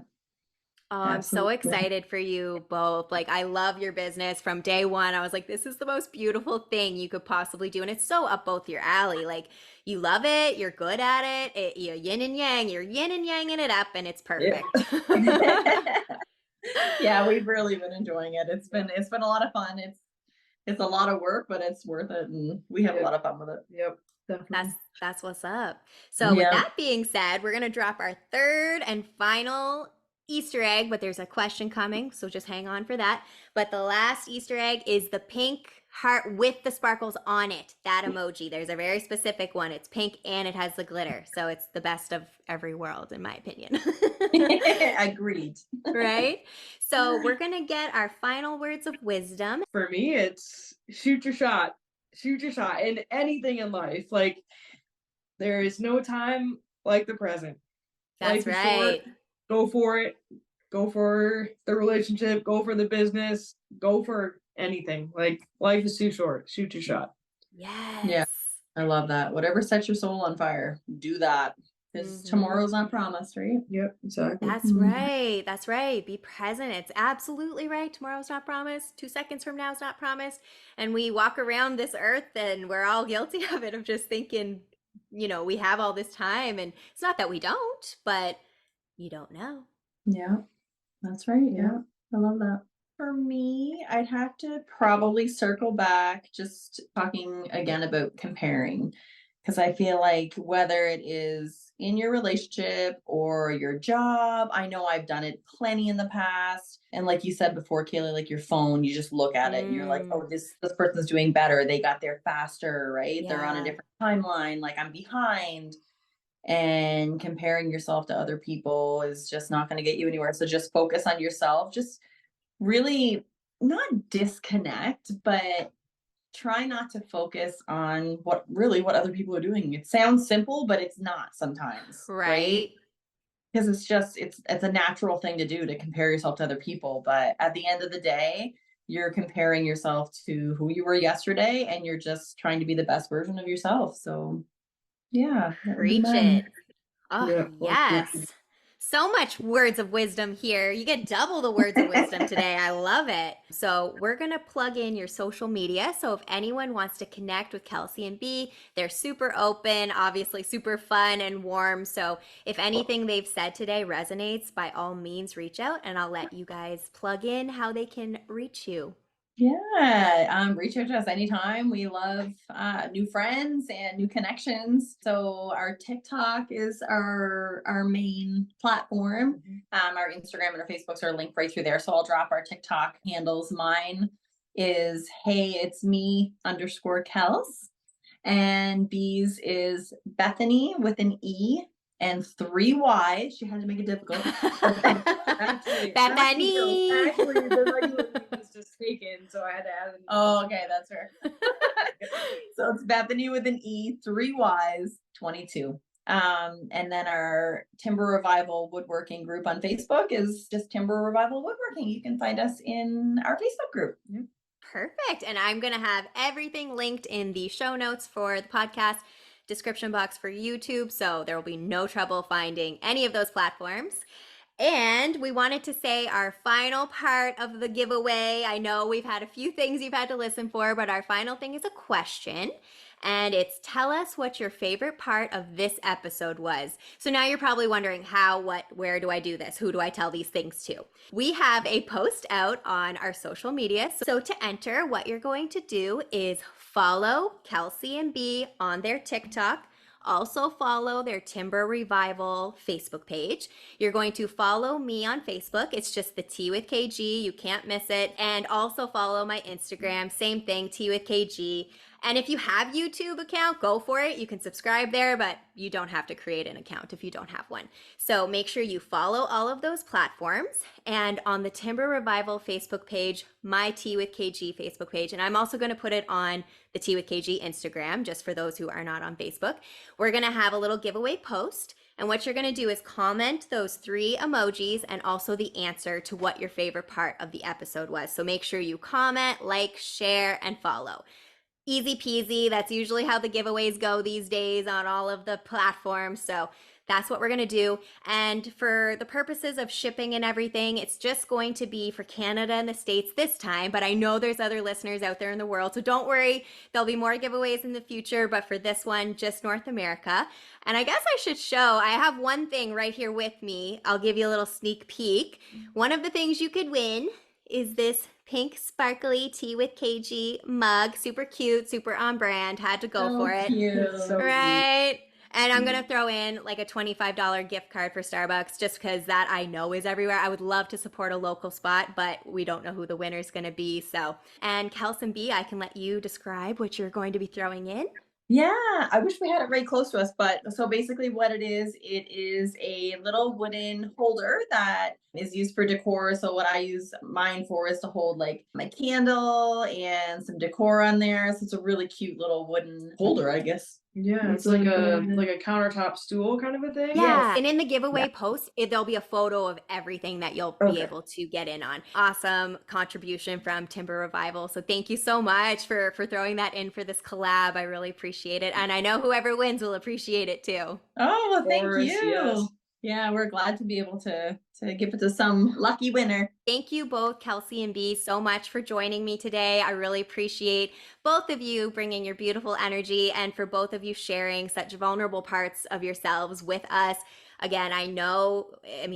Oh, I'm so excited for you both. Like, I love your business from day one. I was like, this is the most beautiful thing you could possibly do. And it's so up both your alley. Like, you love it. You're good at it. You're yin and yang. You're yin and yanging it up and it's perfect. Yeah, we've really been enjoying it. It's been a lot of fun. It's a lot of work, but it's worth it, and we have a lot of fun with it. Yep, definitely. That's what's up. So with Yeah. that being said, we're gonna drop our third and final Easter egg, but there's a question coming, so just hang on for that. But the last Easter egg is the pink heart with the sparkles on it. That emoji. There's a very specific one. It's pink and it has the glitter. So it's the best of every world, in my opinion. Agreed. Right? So we're gonna get our final words of wisdom. For me, it's shoot your shot. Shoot your shot in anything in life. Like, there is no time like the present. That's Life is short. right. Go for it. Go for the relationship. Go for the business. Go for anything. Like, life is too short. Shoot your shot. Yes. Yeah. I love that. Whatever sets your soul on fire, do that. Because tomorrow's not promised, right? Yep, exactly. That's right. That's right. Be present. It's absolutely right. Tomorrow's not promised. 2 seconds from now is not promised. And we walk around this earth and we're all guilty of it, of just thinking, we have all this time. And it's not that we don't, but you don't know. Yeah, that's right. Yeah, I love that. For me, I'd have to probably circle back, just talking again about comparing, because I feel like whether it is in your relationship or your job, I know I've done it plenty in the past. And like you said before, Kaylee, like your phone, you just look at it and you're like, oh, this person's doing better. They got there faster, right? They're on a different timeline. Like I'm behind. And comparing yourself to other people is just not going to get you anywhere. So just focus on yourself. Just really not disconnect, but try not to focus on what other people are doing. It sounds simple, but it's not sometimes, right? Because it's a natural thing to do, to compare yourself to other people. But at the end of the day, you're comparing yourself to who you were yesterday, and you're just trying to be the best version of yourself. So yeah, Preach it. Oh, Yeah, yes. So much words of wisdom here. You get double the words of wisdom today. I love it. So, we're going to plug in your social media. So, if anyone wants to connect with Kelsey and B, they're super open, obviously super fun and warm. So, if anything they've said today resonates, by all means, reach out and I'll let you guys plug in how they can reach you. Yeah, reach out to us anytime. We love new friends and new connections. So our TikTok is our main platform. Our Instagram and our Facebooks are linked right through there. So I'll drop our TikTok handles. Mine is hey, it's me _Kels, and B's is Bethany with an E and 3 Y's. She had to make it difficult. Bethany. Actually, the regular name was just taken, so I had to add an E. Oh, okay, that's fair. So it's Bethany with an E, 3 Y's, 22. And then our Timber Revival Woodworking group on Facebook is just Timber Revival Woodworking. You can find us in our Facebook group. Perfect. And I'm going to have everything linked in the show notes for the podcast, description box for YouTube, so there will be no trouble finding any of those platforms. And we wanted to say our final part of the giveaway. I know we've had a few things you've had to listen for, but our final thing is a question. And it's tell us what your favorite part of this episode was. So now you're probably wondering how, what, where do I do this? Who do I tell these things to? We have a post out on our social media. So to enter, what you're going to do is follow Kelsey and B on their TikTok. Also follow their Timber Revival Facebook page. You're going to follow me on Facebook. It's just the Tea with KG. You can't miss it. And also follow my Instagram. Same thing, Tea with KG. And if you have YouTube account, go for it. You can subscribe there, but you don't have to create an account if you don't have one. So make sure you follow all of those platforms. And on the Timber Revival Facebook page, my Tea with KG Facebook page, and I'm also going to put it on the Tea with KG Instagram, just for those who are not on Facebook, we're going to have a little giveaway post. And what you're going to do is comment those 3 emojis and also the answer to what your favorite part of the episode was. So make sure you comment, like, share, and follow. Easy peasy. That's usually how the giveaways go these days on all of the platforms. So that's what we're going to do. And for the purposes of shipping and everything, it's just going to be for Canada and the States this time. But I know there's other listeners out there in the world, so don't worry. There'll be more giveaways in the future. But for this one, just North America. And I guess I should show, I have one thing right here with me. I'll give you a little sneak peek. One of the things you could win is this pink sparkly tea with KG mug. Super cute, super on brand. Had to go for it. Cute. So Right. And I'm going to throw in like a $25 gift card for Starbucks just because that I know is everywhere. I would love to support a local spot, but we don't know who the winner is going to be. So, and Kelsey and B, I can let you describe what you're going to be throwing in. Yeah, I wish we had it right close to us, but so basically what it is a little wooden holder that is used for decor. So what I use mine for is to hold like my candle and some decor on there. So it's a really cute little wooden holder, I guess. Yeah, it's like a countertop stool kind of a thing. Yeah. And in the giveaway post, there'll be a photo of everything that you'll be able to get in on. Awesome contribution from Timber Revival. So thank you so much for throwing that in for this collab. I really appreciate it. And I know whoever wins will appreciate it too. Oh, well, thank course, you. yes. Yeah, we're glad to be able to give it to some lucky winner. Thank you both, Kelsey and B, so much for joining me today. I really appreciate both of you bringing your beautiful energy and for both of you sharing such vulnerable parts of yourselves with us. Again, I know,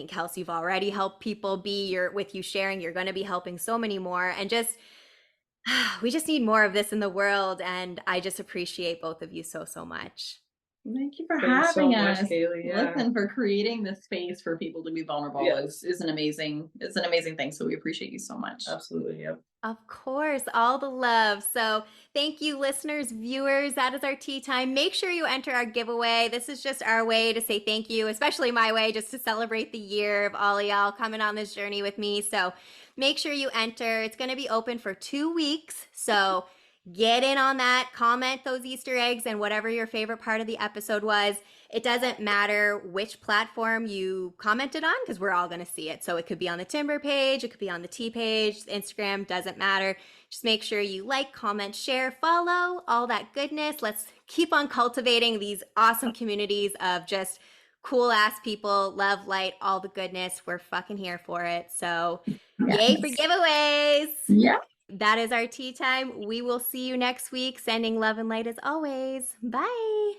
Kelsey, you've already helped people. With you sharing, you're going to be helping so many more. And just, we just need more of this in the world. And I just appreciate both of you so, so much. Thank you for Thanks having so much, us. Kaylee. Yeah. Listen, for creating this space for people to be vulnerable is an amazing thing. So we appreciate you so much. Absolutely. Yep. Of course, all the love. So thank you, listeners, viewers. That is our tea time. Make sure you enter our giveaway. This is just our way to say thank you, especially my way, just to celebrate the year of all of y'all coming on this journey with me. So make sure you enter. It's going to be open for 2 weeks. So get in on that, comment those Easter eggs and whatever your favorite part of the episode was. It doesn't matter which platform you commented on because we're all going to see it. So it could be on the Timber page, it could be on the Tea page, Instagram, doesn't matter. Just make sure you like, comment, share, follow, all that goodness. Let's keep on cultivating these awesome communities of just cool ass people, love, light, all the goodness. We're fucking here for it. So yay for giveaways. Yeah. That is our tea time. We will see you next week. Sending love and light as always. Bye.